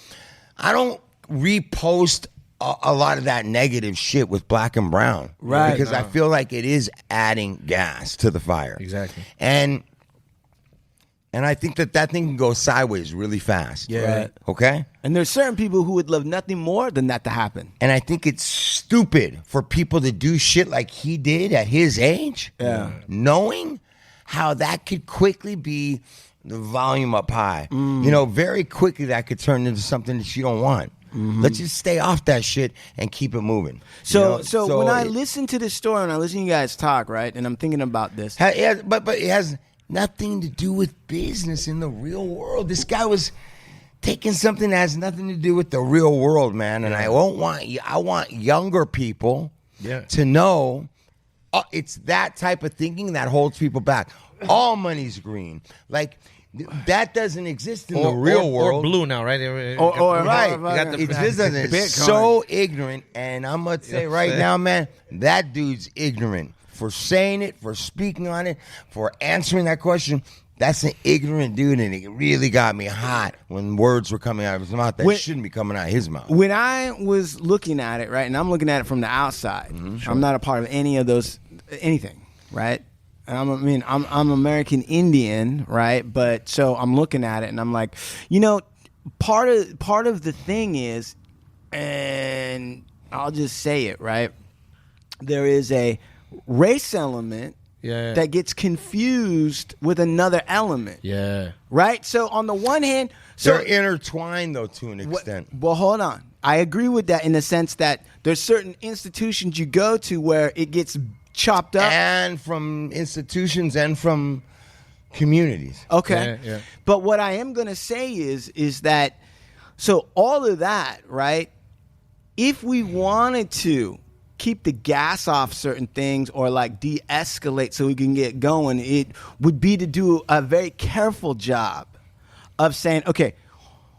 I don't repost a lot of that negative shit with Black and Brown. Right. Because I feel like it is adding gas to the fire. Exactly. And I think that thing can go sideways really fast. Yeah. Right. Okay? And there's certain people who would love nothing more than that to happen. And I think it's stupid for people to do shit like he did at his age. Yeah. Knowing how that could quickly be the volume up high. Very quickly that could turn into something that you don't want. Let's just stay off that shit and keep it moving. So when I listen to this story and I listen to you guys talk, right, and I'm thinking about this. But it has nothing to do with business in the real world. This guy was taking something that has nothing to do with the real world, man. And I want younger people to know it's that type of thinking that holds people back. All money's green. Like, that doesn't exist in the real world. Or blue now, right? Right. It just doesn't. It's so ignorant. And I'm going to say right now, man, that dude's ignorant for saying it, for speaking on it, for answering that question. That's an ignorant dude, and it really got me hot when words were coming out of his mouth that shouldn't be coming out of his mouth. When I was looking at it, right, and I'm looking at it from the outside, I'm not a part of any of those, anything, right? I'm American Indian, right? But so I'm looking at it and I'm like, part of the thing is, and I'll just say it, right? There is a race element that gets confused with another element. Yeah. Right? So on the one hand, they're intertwined though to an extent. Well, hold on. I agree with that in the sense that there's certain institutions you go to where it gets chopped up. And from institutions and from communities. Okay. Yeah. But what I am going to say is that, so all of that, right? If we wanted to keep the gas off certain things or like de-escalate so we can get going, it would be to do a very careful job of saying, okay,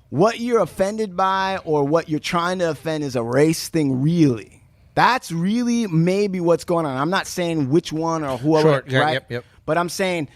what you're offended by or what you're trying to offend is a race thing, really. That's really maybe what's going on. I'm not saying which one or whoever, right? Yep. But I'm saying,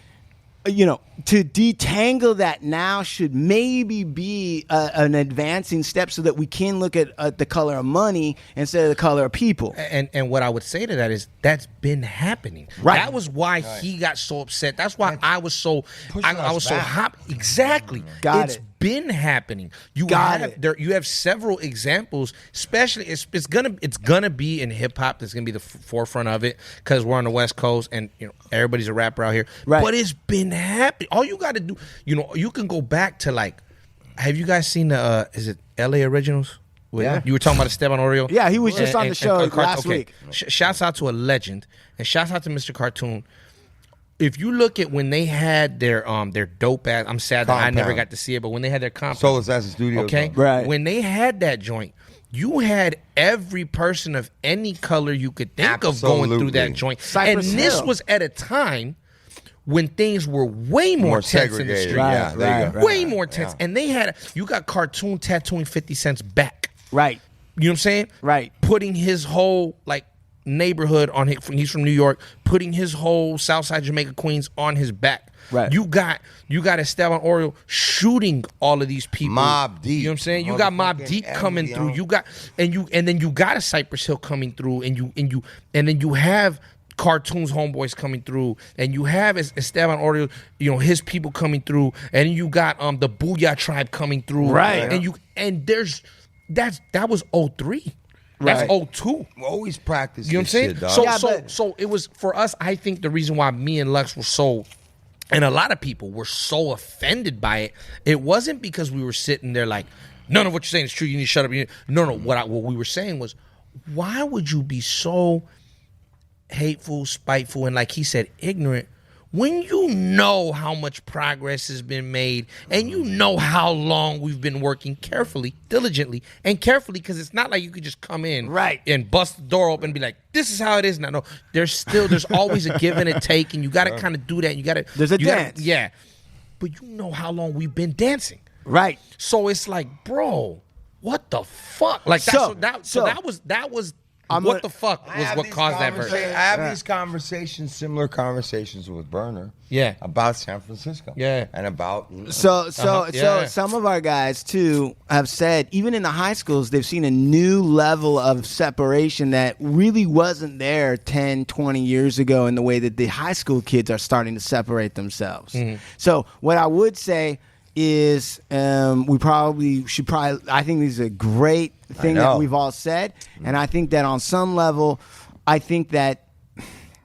to detangle that now should maybe be an advancing step so that we can look at the color of money instead of the color of people. And what I would say to that is that's been happening. Right. That was why he got so upset. That's why I was so hot. Exactly. It's been happening. You have several examples, especially it's gonna be in hip hop. That's gonna be the forefront of it because we're on the West Coast and everybody's a rapper out here. Right. But it's been happening. All you got to do, you can go back to like, have you guys seen the is it L.A. Originals? Yeah. You were talking about Esteban Oreo. Yeah, he was just on the show last week. Shouts out to a legend and shouts out to Mr. Cartoon. If you look at when they had their dope ass, I'm sad that I never got to see it, but when they had their compound, Soul Assassin Studios, okay, right? When they had that joint, you had every person of any color you could think of going through that joint, Cypress and this Hill. was at a time when things were way more tense in the street, Yeah, there you go. way more tense, and you got Cartoon tattooing 50 Cent's back, Right. You know what I'm saying? Right. Putting his whole neighborhood on his, he's from New York, putting his whole Southside Jamaica Queens on his back. Right. You got Esteban Oreo shooting all of these people. Mobb Deep. You know what I'm saying? You got Mobb Deep coming through. You got and then you got a Cypress Hill coming through, and then you have Cartoon's homeboys coming through, and you have Esteban Oreo, his people coming through, and you got the Booyah Tribe coming through. Right. That was 03. That's 02. We always practice. You know what I'm saying? Shit, dog. So it was for us. I think the reason why me and Lux were so, and a lot of people were so offended by it, it wasn't because we were sitting there like, none of what you're saying is true. You need to shut up. No. What we were saying was, why would you be so hateful, spiteful, and like he said, ignorant, when you know how much progress has been made and you know how long we've been working carefully, diligently, and carefully, because it's not like you could just come in and bust the door open and be like, this is how it is now. No, there's always a give and a take, and you got to kind of do that. You got to. There's a dance. Yeah. But you know how long we've been dancing. Right. So it's like, bro, what the fuck? Like, that was what the fuck was what caused that verse. I have these conversations, similar conversations with Burner. Yeah. About San Francisco. Yeah. And about So some of our guys too have said even in the high schools they've seen a new level of separation that really wasn't there 10, 20 years ago in the way that the high school kids are starting to separate themselves. Mm-hmm. So what I would say is we probably should I think this is a great thing that we've all said, and I think that on some level I think that,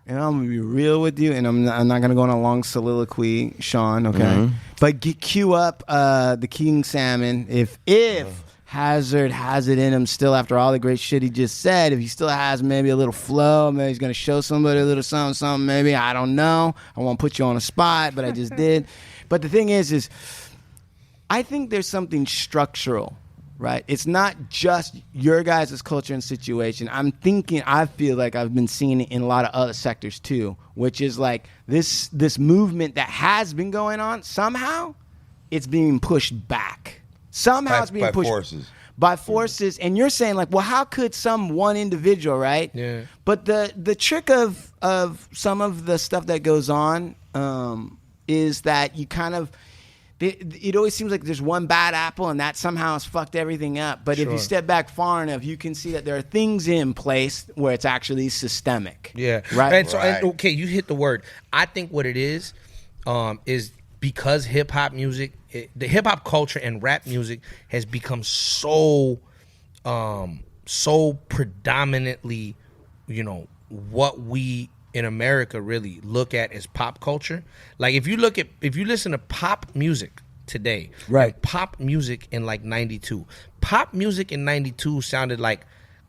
and I'm gonna be real with you, and I'm not gonna go on a long soliloquy, Sean, okay? But cue up the King Salmon if Hazerd has it in him still after all the great shit he just said. If he still has maybe a little flow, maybe he's gonna show somebody a little something, maybe, I don't know. I won't put you on a spot, but I just did. But the thing is I think there's something structural, right? It's not just your guys' culture and situation. I feel like I've been seeing it in a lot of other sectors too, which is like this movement that has been going on, somehow it's being pushed back. Somehow it's being pushed by forces. And you're saying like, well, how could some one individual, right? Yeah. But the trick of some of the stuff that goes on is that you kind of, it always seems like there's one bad apple and that somehow has fucked everything up. But if you step back far enough, you can see that there are things in place where it's actually systemic. Yeah. Right. And so, okay, you hit the word. I think what it is because hip hop music, the hip hop culture and rap music has become so predominantly, what we in America really look at as pop culture. Like if you listen to pop music today, right? Pop music in like 92. Pop music in 92 sounded like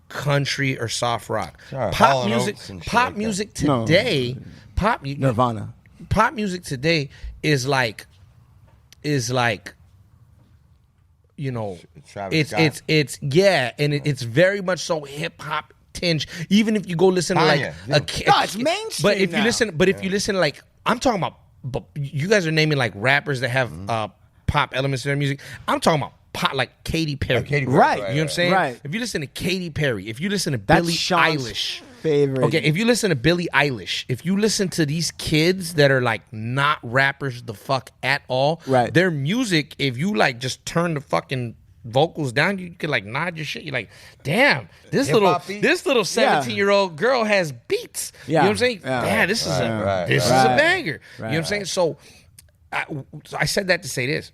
country or soft rock. Sorry, pop music today, Nirvana. Pop music today is like you know, Travis it's it's very much so hip hop tinge. Even if you go listen to like it's mainstream. But if you listen to like, I'm talking about, but you guys are naming like rappers that have pop elements in their music. I'm talking about pop, like Katy Perry. Right. You know what I'm saying? Right. If you listen to Katy Perry, if you listen to Billie Eilish. Favorite. Okay, if you listen to Billie Eilish, if you listen to these kids that are like not rappers the fuck at all, right? Their music, if you like just turn the fucking vocals down, you can like nod your shit. You're like, damn, this little 17-year-old girl has beats. You know what I'm saying? Yeah, this is a banger. You know what I'm saying? So I said that to say this.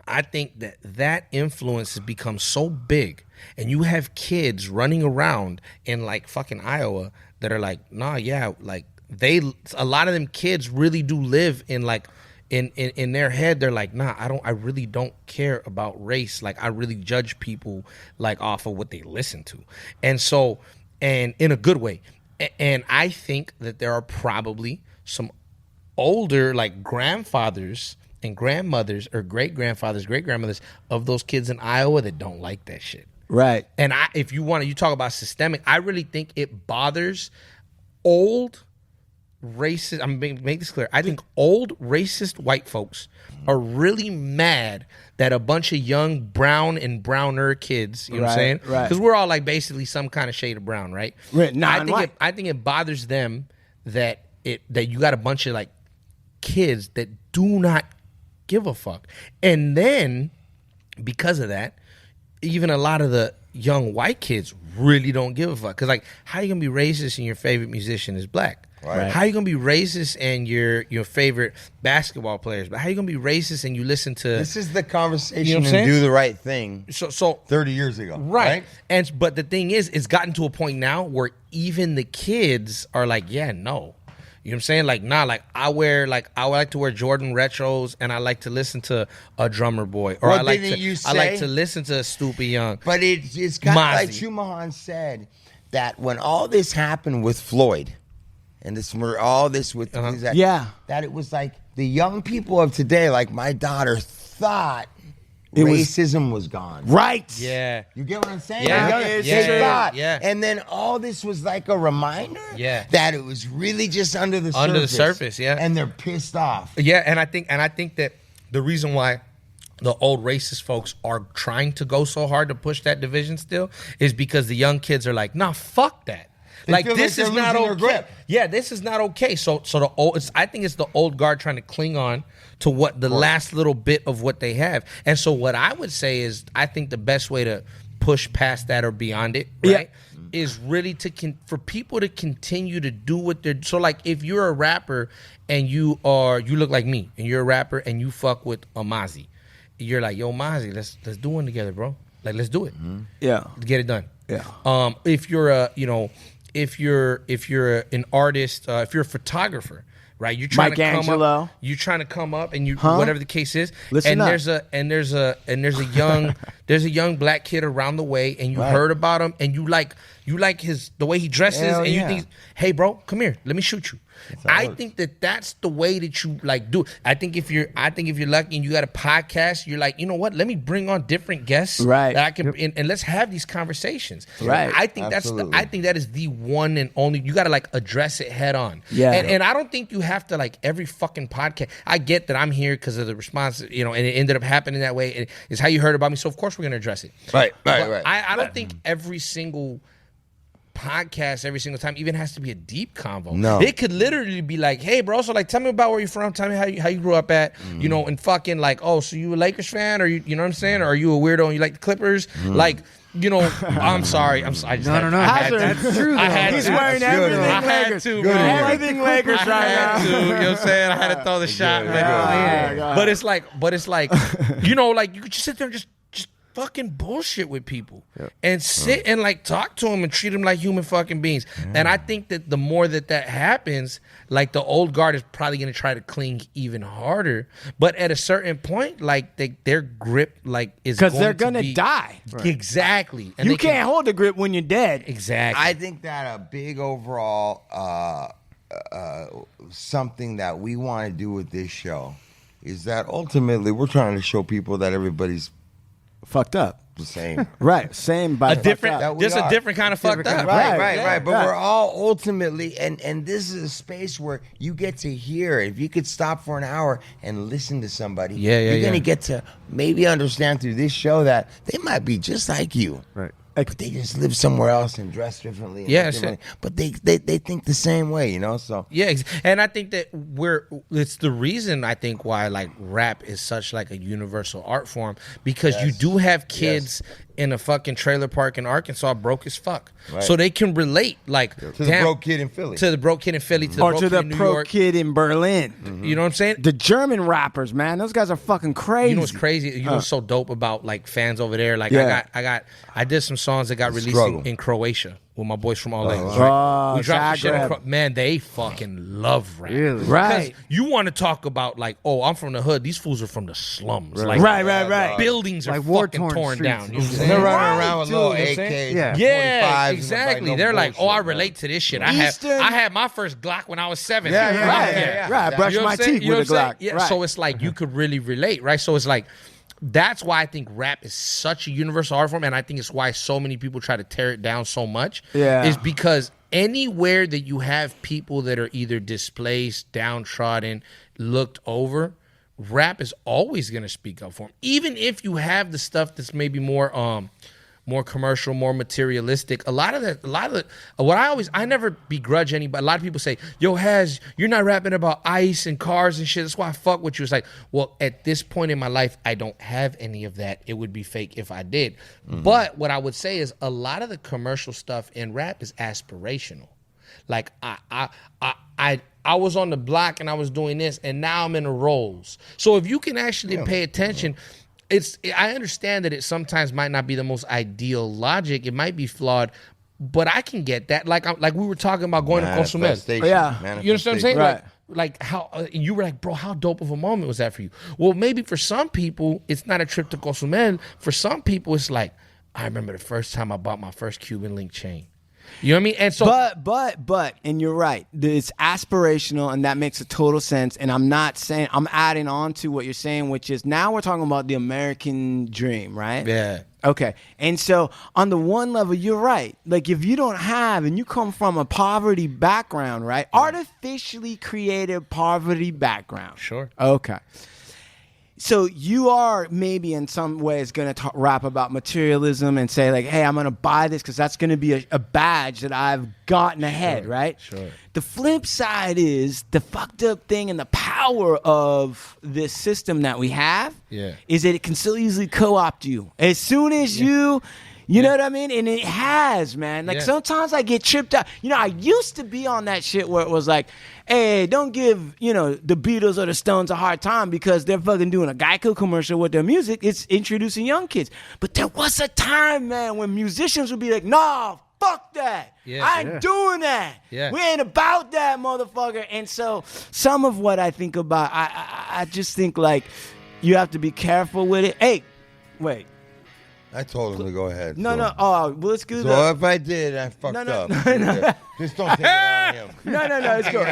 I think that influence has become so big, and you have kids running around in like fucking Iowa that are like, nah, yeah, like a lot of them kids really do live in like in their head. They're like, nah, I really don't care about race. Like I really judge people like off of what they listen to, and so, and in a good way. And I think that there are probably some older like grandfathers and grandmothers or great-grandfathers, great-grandmothers of those kids in Iowa that don't like that shit. Right. And if you want to, you talk about systemic, I really think it bothers old racist, I'm going to make this clear. I think old racist white folks are really mad that a bunch of young brown and browner kids, you know what I'm saying? Right. Because we're all like basically some kind of shade of brown, right? Right. I think it bothers them that you got a bunch of like kids that do not give a fuck. And then because of that, even a lot of the young white kids really don't give a fuck. Because like, how you gonna be racist and your favorite musician is black? Right. How you gonna be racist and your favorite basketball players? But how you gonna be racist and you listen to? This is the conversation You know what I'm and saying? Do the Right Thing. So 30 years ago, right? But the thing is, it's gotten to a point now where even the kids are like, yeah, no. You know what I'm saying? Like, nah, like I like to wear Jordan retros and I like to listen to a Drummer Boy. Or I like to listen to Stupid Young. But it's kind of like Schumahan said, that when all this happened with Floyd and all this with that it was like the young people of today, like my daughter, thought racism was gone. Right. Yeah. You get what I'm saying? Yeah. And then all this was like a reminder that it was really just under the surface. Under the surface, yeah. And they're pissed off. Yeah, and I think that the reason why the old racist folks are trying to go so hard to push that division still is because the young kids are like, nah, fuck that. Like this is not okay. Yeah, this is not okay. So the old, I think it's the old guard trying to cling on to what the last little bit of what they have. And so what I would say is, I think the best way to push past that or beyond it, right, is really for people to continue to do what they're. So like, if you're a rapper and you look like me and you're a rapper and you fuck with a Mozzie, you're like, yo, Mozzie, let's do one together, bro. Like, let's do it. Yeah, get it done. Yeah. If you're an artist, if you're a photographer, right? You're trying to come up, and whatever the case is. Listen up. There's a young black kid around the way, and you heard about him, and you like the way he dresses, and you think, hey, bro, come here, let me shoot you. I think that's the way that you like do it. I think if you're lucky and you got a podcast, you're like, you know what? Let me bring on different guests, right? That I can and let's have these conversations, right? I think I think that is the one and only. You got to like address it head on, And I don't think you have to like every fucking podcast. I get that I'm here because of the response, and it ended up happening that way. It's how you heard about me, so of course we're gonna address it, right. I don't think every single podcast every single time even has to be a deep convo. No, it could literally be like, hey bro, so like tell me about where you're from, tell me how you grew up at, and fucking like, oh, so you a Lakers fan, or you know what I'm saying, or are you a weirdo and you like the Clippers? Like, I'm sorry. No. That's true. He's wearing everything Lakers. Everything Lakers right now. You know what I'm saying? I had to throw the shot. But it's like, like you could just sit there and just fucking bullshit with people and sit and like talk to them and treat them like human fucking beings. And I think that the more that happens, like the old guard is probably going to try to cling even harder. But at a certain point, like their grip like is because they're going to die. Exactly. And you can't hold the grip when you're dead. Exactly. I think that a big overall something that we want to do with this show is that ultimately we're trying to show people that everybody's fucked up. The same. Right. Same, but a different kind of fucked up. Right. But we're all ultimately, and this is a space where you get to hear. If you could stop for an hour and listen to somebody, you're going to get to maybe understand through this show that they might be just like you. Right. But they just live somewhere else and dress differently. And but they think the same way, you know. So and I think that it's the reason I think why like rap is such like a universal art form, because you do have kids in a fucking trailer park in Arkansas broke as fuck, so they can relate like to the broke kid in Philly, to the broke kid in Philly, to the broke to the kid in New pro York. kid in Berlin. You know what I'm saying? The German rappers, man, those guys are fucking crazy. You know what's crazy? You know what's so dope about like fans over there? Like I did some songs that got released in Croatia with my boys from all angles. Right? We dropped some shit. Man, they fucking love rap. Really? Right. You want to talk about like, oh, I'm from the hood. These fools are from the slums. Right. Like, right. Buildings are like fucking torn down. You know what I'm saying? they're running around with little AKs. Yeah, exactly. They're like, oh, I relate to this shit. I had my first Glock when I was 7. Right. I brushed my teeth with a Glock. Yeah. So it's like you could really relate, right? So it's like that's why I think rap is such a universal art form, and I think it's why so many people try to tear it down so much. Is because anywhere that you have people that are either displaced, downtrodden, looked over, rap is always going to speak up for them. Even if you have the stuff that's maybe more commercial, more materialistic. A lot of I never begrudge anybody. A lot of people say, yo, you're not rapping about ice and cars and shit. That's why I fuck with you. It's like, well, at this point in my life, I don't have any of that. It would be fake if I did. But what I would say is a lot of the commercial stuff in rap is aspirational. Like I was on the block and I was doing this, and now I'm in a Rolls. So if you can actually pay attention, I understand that it sometimes might not be the most ideal logic. It might be flawed, but I can get that. Like we were talking about going to Cozumel. Yeah. You understand what I'm saying? Right. Like how you were like, bro, how dope of a moment was that for you? Well, maybe for some people, it's not a trip to Cozumel. For some people, it's like, I remember the first time I bought my first Cuban link chain. You know what I mean? And so, but, and you're right. It's aspirational, and that makes a total sense. And I'm not saying, I'm adding on to what you're saying, which is now we're talking about the American dream, right? Yeah. Okay. And so on the one level, you're right. Like if you don't have, and you come from a poverty background, right? Artificially created poverty background. Sure. Okay. So you are maybe in some ways going to rap about materialism and say like, hey, I'm going to buy this because that's going to be a badge that I've gotten ahead, right? Sure. The flip side is the fucked up thing, and the power of this system that we have is that it can so easily co-opt you. As soon as you know what I mean? And it has, man. Like sometimes I get tripped out. You know, I used to be on that shit where it was like, hey, don't give, the Beatles or the Stones a hard time because they're fucking doing a Geico commercial with their music. It's introducing young kids. But there was a time, man, when musicians would be like, nah, fuck that. I ain't doing that. We ain't about that, motherfucker. And so some of what I think about, I just think like you have to be careful with it. Hey, wait. I told him to go ahead. No. Oh, well, let's do that. So if I did, I fucked up. No. Just don't take it out on him. No, it's good.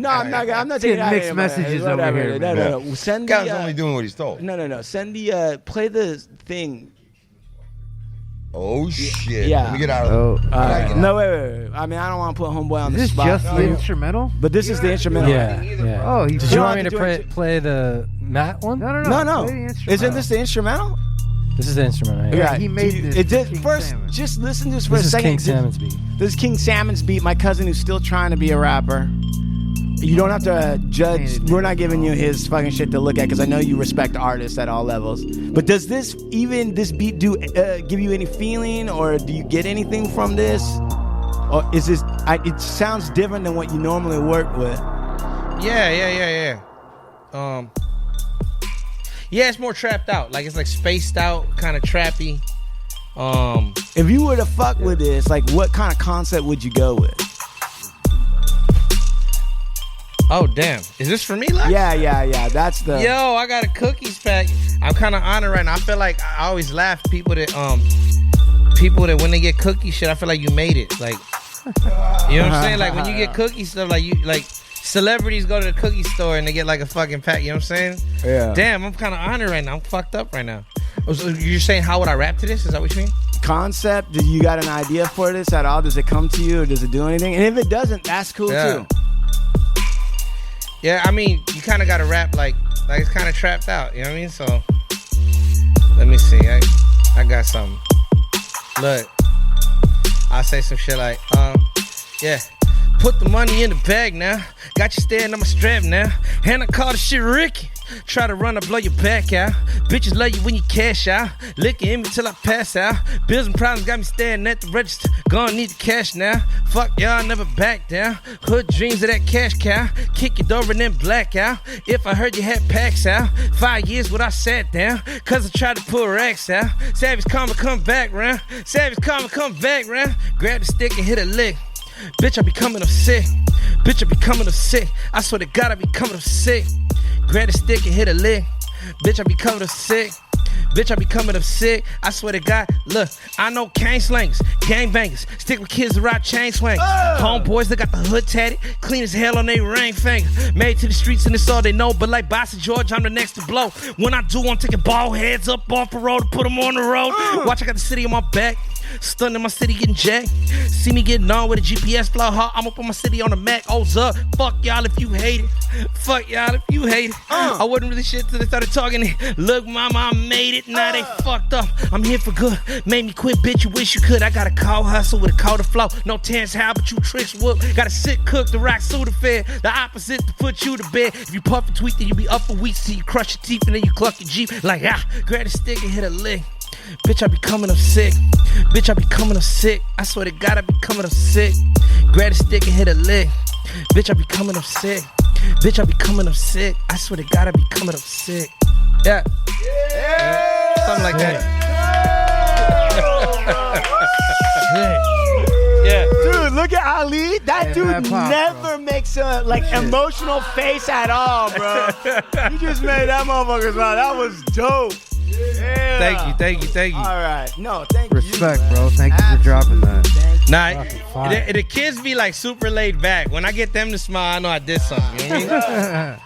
No, I'm not taking it out on him. Mixed messages over here. No. Send the guy's only doing what he's told. No. Send the play the thing. Oh shit! Yeah. Let me get out of there. No, wait. I mean, I don't want to put homeboy on the spot. Is this just the instrumental? But this is the instrumental. Yeah. Oh, did you want me to play the Matt one? No. Isn't this the instrumental? This is the instrumental. Yeah, he made this. It did first. Salmon. Just listen to this for a second. This is King Salmon's beat. This is King Salmon's beat. My cousin who's still trying to be a rapper. You don't have to judge. We're not giving you his fucking shit to look at because I know you respect artists at all levels. But does this beat give you any feeling, or do you get anything from this, or is this? It sounds different than what you normally work with. Yeah. Yeah, it's more trapped out. Like it's like spaced out, kind of trappy. If you were to fuck with this, like what kind of concept would you go with? Oh damn! Is this for me, Lex? Yeah. That's the. Yo, I got a cookies pack. I'm kind of honored right now. I feel like I always laugh people that when they get cookie shit, I feel like you made it. Like, you know what I'm saying? Like when you get cookie stuff, like celebrities go to the cookie store and they get like a fucking pack. You know what I'm saying? Yeah. Damn, I'm kind of honored right now. I'm fucked up right now. So you're saying how would I rap to this? Is that what you mean? Concept? Do you got an idea for this at all? Does it come to you or does it do anything? And if it doesn't, that's cool too. Yeah, I mean, you kind of got to rap like it's kind of trapped out. You know what I mean? So let me see. I got something. Look, I'll say some shit like, yeah. Put the money in the bag now. Got you staring at my strap now. And I call the shit Ricky. Try to run, I blow your back out. Bitches love you when you cash out. Licking in me till I pass out. Bills and problems got me staring at the register. Gonna need the cash now. Fuck y'all, never back down. Hood dreams of that cash cow. Kick your door and then black out. If I heard you had packs out. 5 years when I sat down. Cause I tried to pull racks out. Savage karma come back round. Savage karma come back round. Grab the stick and hit a lick. Bitch, I be coming up sick. Bitch, I be coming up sick. I swear to God, I be coming up sick. Grab a stick and hit a lick. Bitch, I be coming up sick. Bitch, I be coming up sick. I swear to God, look, I know cane slangers, gangbangers, stick with kids that rock chain swingers. Homeboys that got the hood tatted, clean as hell on their ring finger. Made to the streets and it's all they know, but like Bossy George, I'm the next to blow. When I do, I'm taking ball heads up off the road to put them on the road. Watch, I got the city on my back. Stunning my city getting jacked. See me getting on with a GPS flow hard. I'm up on my city on the Mac. O's up. Fuck y'all if you hate it. Fuck y'all if you hate it. I wasn't really shit till they started talking. Look, mama, I made it. Now they fucked up. I'm here for good. Made me quit, bitch. You wish you could. I got a call hustle with a call to flow. No Terrence Howard, but you tricks whoop. Got a sick cook to rock Sudafed. The opposite to put you to bed. If you puff and tweak, then you be up for weeks till you crush your teeth and then you cluck your Jeep. Like, grab a stick and hit a lick. Bitch, I be coming up sick. Bitch, I be coming up sick. I swear to God, I be coming up sick. Grab a stick and hit a lick. Bitch, I be coming up sick. Bitch, I be coming up sick. I swear to God, I be coming up sick. Yeah. Something like that. Yeah. Dude, look at Ali. That dude never makes a emotional face at all, bro. You just made that motherfucker smile. That was dope. Yeah. Thank you. All right. No, thank Respect, you. bro. Thank you for dropping that. Nah, the kids be like super laid back. When I get them to smile, I know I did something. You know what I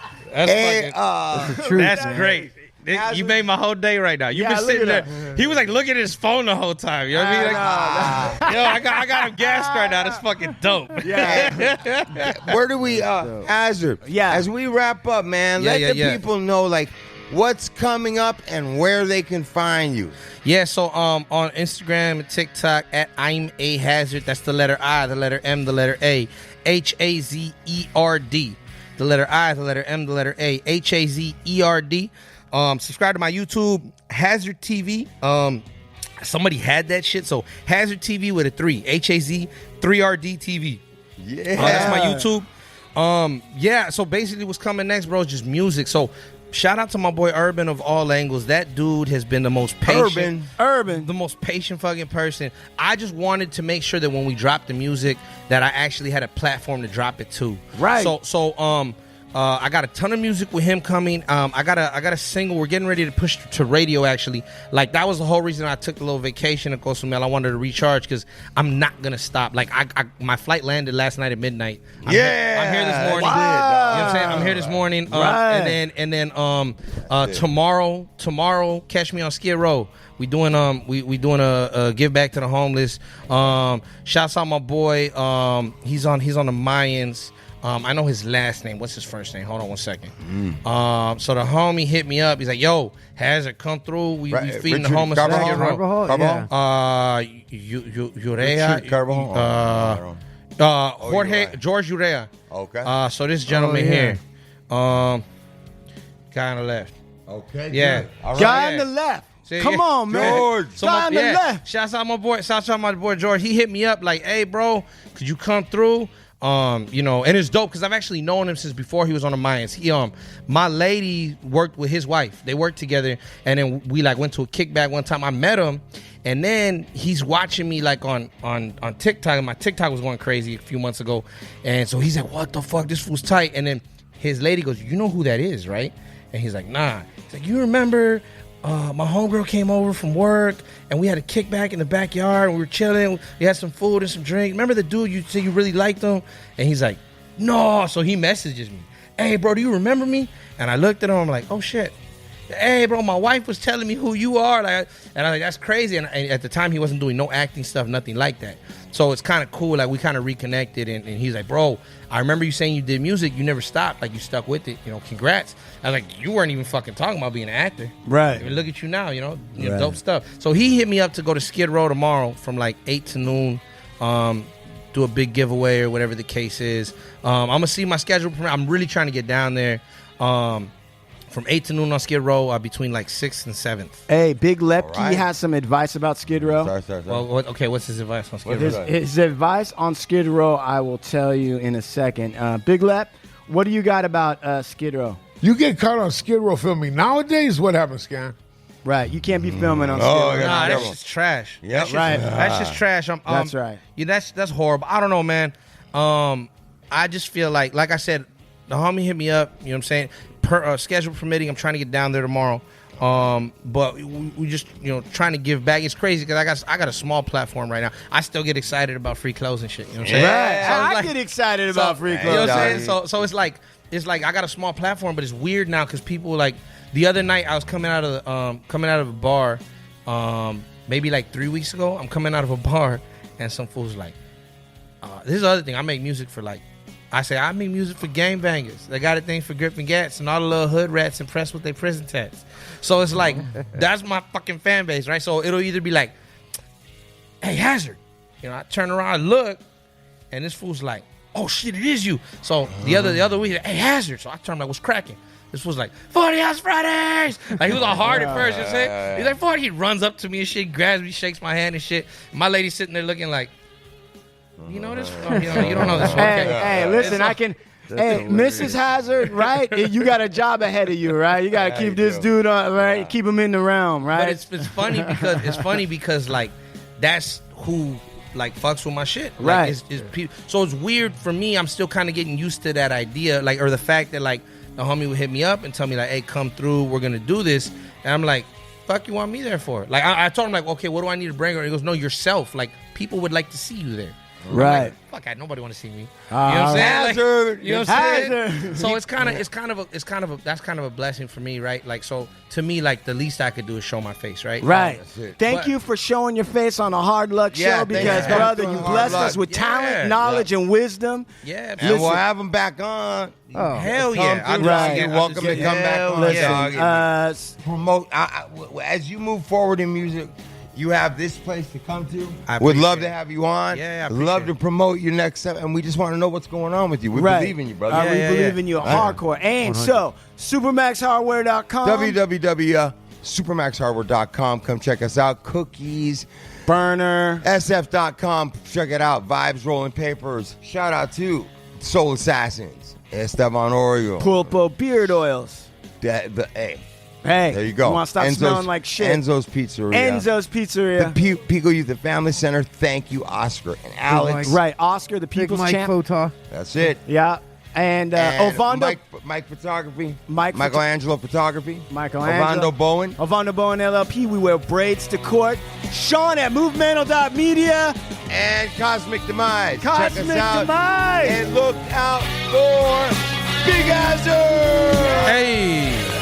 mean? That's the truth. That's man. great. You made my whole day right now. You've been sitting there. He was like looking at his phone the whole time. You know what I mean? Like, yo, I got him gassed right now. That's fucking dope. Yeah. Where do we, Hazerd? Yeah. As we wrap up, man, let the people know, like, what's coming up and where they can find you. Yeah, so on Instagram and TikTok at I'm a Hazerd. That's the letter I, the letter M, the letter A. Hazerd. The letter I, the letter M, the letter A. Hazerd. Subscribe to my YouTube, Hazerd TV. Somebody had that shit, so Hazerd TV with a 3. HAZ 3RD TV. Yeah. That's my YouTube. Yeah, so basically what's coming next, bro, is just music. So shout out to my boy Urban of all angles. That dude has been the most patient. Urban. The most patient fucking person. I just wanted to make sure that when we dropped the music that I actually had a platform to drop it to. Right. So I got a ton of music with him coming. I got a single. We're getting ready to push to radio, actually. Like, that was the whole reason I took a little vacation to Cozumel. I wanted to recharge because I'm not going to stop. Like, my flight landed last night at midnight. I'm here this morning. Wow. You know what I'm saying? I'm here this morning. Right. And then tomorrow, catch me on Skid Row. We doing a give back to the homeless. Shouts out my boy. He's on the Mayans. I know his last name. What's his first name? Hold on one second. So the homie hit me up. He's like, "Yo, Hazerd, come through. We feeding the homeless." Carvajal? Urea. Jorge. George Urea. Okay. So this gentleman here, guy on the left. Okay. Yeah. Good. All right. Guy on the left. See, Come on, man. George. So Guy on the left. Shouts out my boy George. He hit me up like, "Hey, bro, could you come through? You know, and it's dope because I've actually known him since before he was on the Mayans. He my lady worked with his wife. They worked together, and then we like went to a kickback one time. I met him, and then he's watching me like on TikTok, and my TikTok was going crazy a few months ago, and so he's like, "What the fuck? This fool's tight." And then his lady goes, "You know who that is, right?" And he's like, "Nah." He's like, "You remember my homegirl came over from work and we had a kickback in the backyard and we were chilling. We had some food and some drink. Remember the dude you said you really liked him?" And he's like, "No." So he messages me, "Hey, bro, do you remember me?" And I looked at him. I'm like, "Oh, shit. Hey, bro, my wife was telling me who you are." Like, and I'm like, "That's crazy." And at the time, he wasn't doing no acting stuff, nothing like that. So it's kind of cool. Like, we kind of reconnected. And he's like, "Bro, I remember you saying you did music. You never stopped. Like, you stuck with it. You know, congrats." I was like, "You weren't even fucking talking about being an actor." Right. I mean, look at you now, right. Dope stuff. So he hit me up to go to Skid Row tomorrow from like 8 to noon, do a big giveaway or whatever the case is. I'm going to see my schedule. I'm really trying to get down there. From 8 to noon on Skid Row, between like 6th and 7th. Hey, Big Lepke has some advice about Skid Row. Sorry. Well, what's his advice on Skid Row? His advice on Skid Row, I will tell you in a second. Big Lep, what do you got about Skid Row? You get caught on Skid Row filming nowadays. What happens, Scan? Right, you can't be filming on Skid Row. Nah, that's just trash. Yeah, right. That's just trash. That's right. Yeah, that's horrible. I don't know, man. I just feel like I said, the homie hit me up. You know what I'm saying? Schedule permitting, I'm trying to get down there tomorrow. But we just, trying to give back. It's crazy because I got a small platform right now. I still get excited about free clothes and shit. You know what I'm saying? Right. So I get excited about free clothes. You know what I'm saying? So So it's like I got a small platform, but it's weird now because people like the other night I was coming out of a bar, maybe like 3 weeks ago. I'm coming out of a bar and some fool's like, this is the other thing. I make music for I make music for gangbangers. They got a thing for gripping gats and all the little hood rats impressed with their prison tats. So it's like, that's my fucking fan base, right? So it'll either be like, "Hey, Hazerd." I turn around and look, and this fool's like, "Oh shit, it is you." So the other week, "Hey, Hazerd." So I turn like, "What's cracking?" This fool's like, "40 House Fridays." Like, he was all hard at first, you know what I'm saying? He's like, 40. He runs up to me and shit, grabs me, shakes my hand and shit. My lady's sitting there looking like, "You know this? Oh, you don't know this." Okay. Hey, listen, I can. Hey, Mrs. Hazerd, right? You got a job ahead of you, right? You got to keep this dude on, right? Yeah. Keep him in the realm, right? But it's funny because like that's who like fucks with my shit, right? So it's weird for me. I'm still kind of getting used to that idea, like, or the fact that like the homie would hit me up and tell me like, "Hey, come through. We're gonna do this," and I'm like, "Fuck, you want me there for?" Like I told him like, "Okay, what do I need to bring her?" He goes, "No, yourself. Like people would like to see you there." Right. Like, fuck, nobody want to see me. You know what I'm saying? Hazerd. You know what I'm saying? So it's kind of a blessing for me, right? Like, so to me, like the least I could do is show my face, right? Right. Thank you for showing your face on a Hard Luck show because, brother, you blessed us with talent, knowledge, and wisdom. Yeah, and we'll have them back on. Oh, hell yeah! You're welcome to come back on. Promote as you move forward in music. You have this place to come to. We'd love to have you on. Yeah, love to promote your next step, and we just want to know what's going on with you. We believe in you, brother. We believe in you hardcore. And 100. So, supermaxhardware.com. www.supermaxhardware.com. Come check us out. Cookies. Burner. SF.com. Check it out. Vibes, Rolling Papers. Shout out to Soul Assassins. Esteban Oreo. Pulpo Beard Oils. Hey, there you go. You want to stop smelling like shit? Enzo's Pizzeria. The Pico Youth and Family Center. Thank you, Oscar and Alex. Right, Oscar, the People's Champ. Photo. That's it. Yeah. And Ovando. Mike Photography. Michelangelo Photography. Michelangelo. Ovando Bowen. Ovando Bowen LLP. We wear braids to court. Sean at movemental.media. And Cosmic Demise. Cosmic Check us out. Demise. And look out for Big Hazerd. Hey.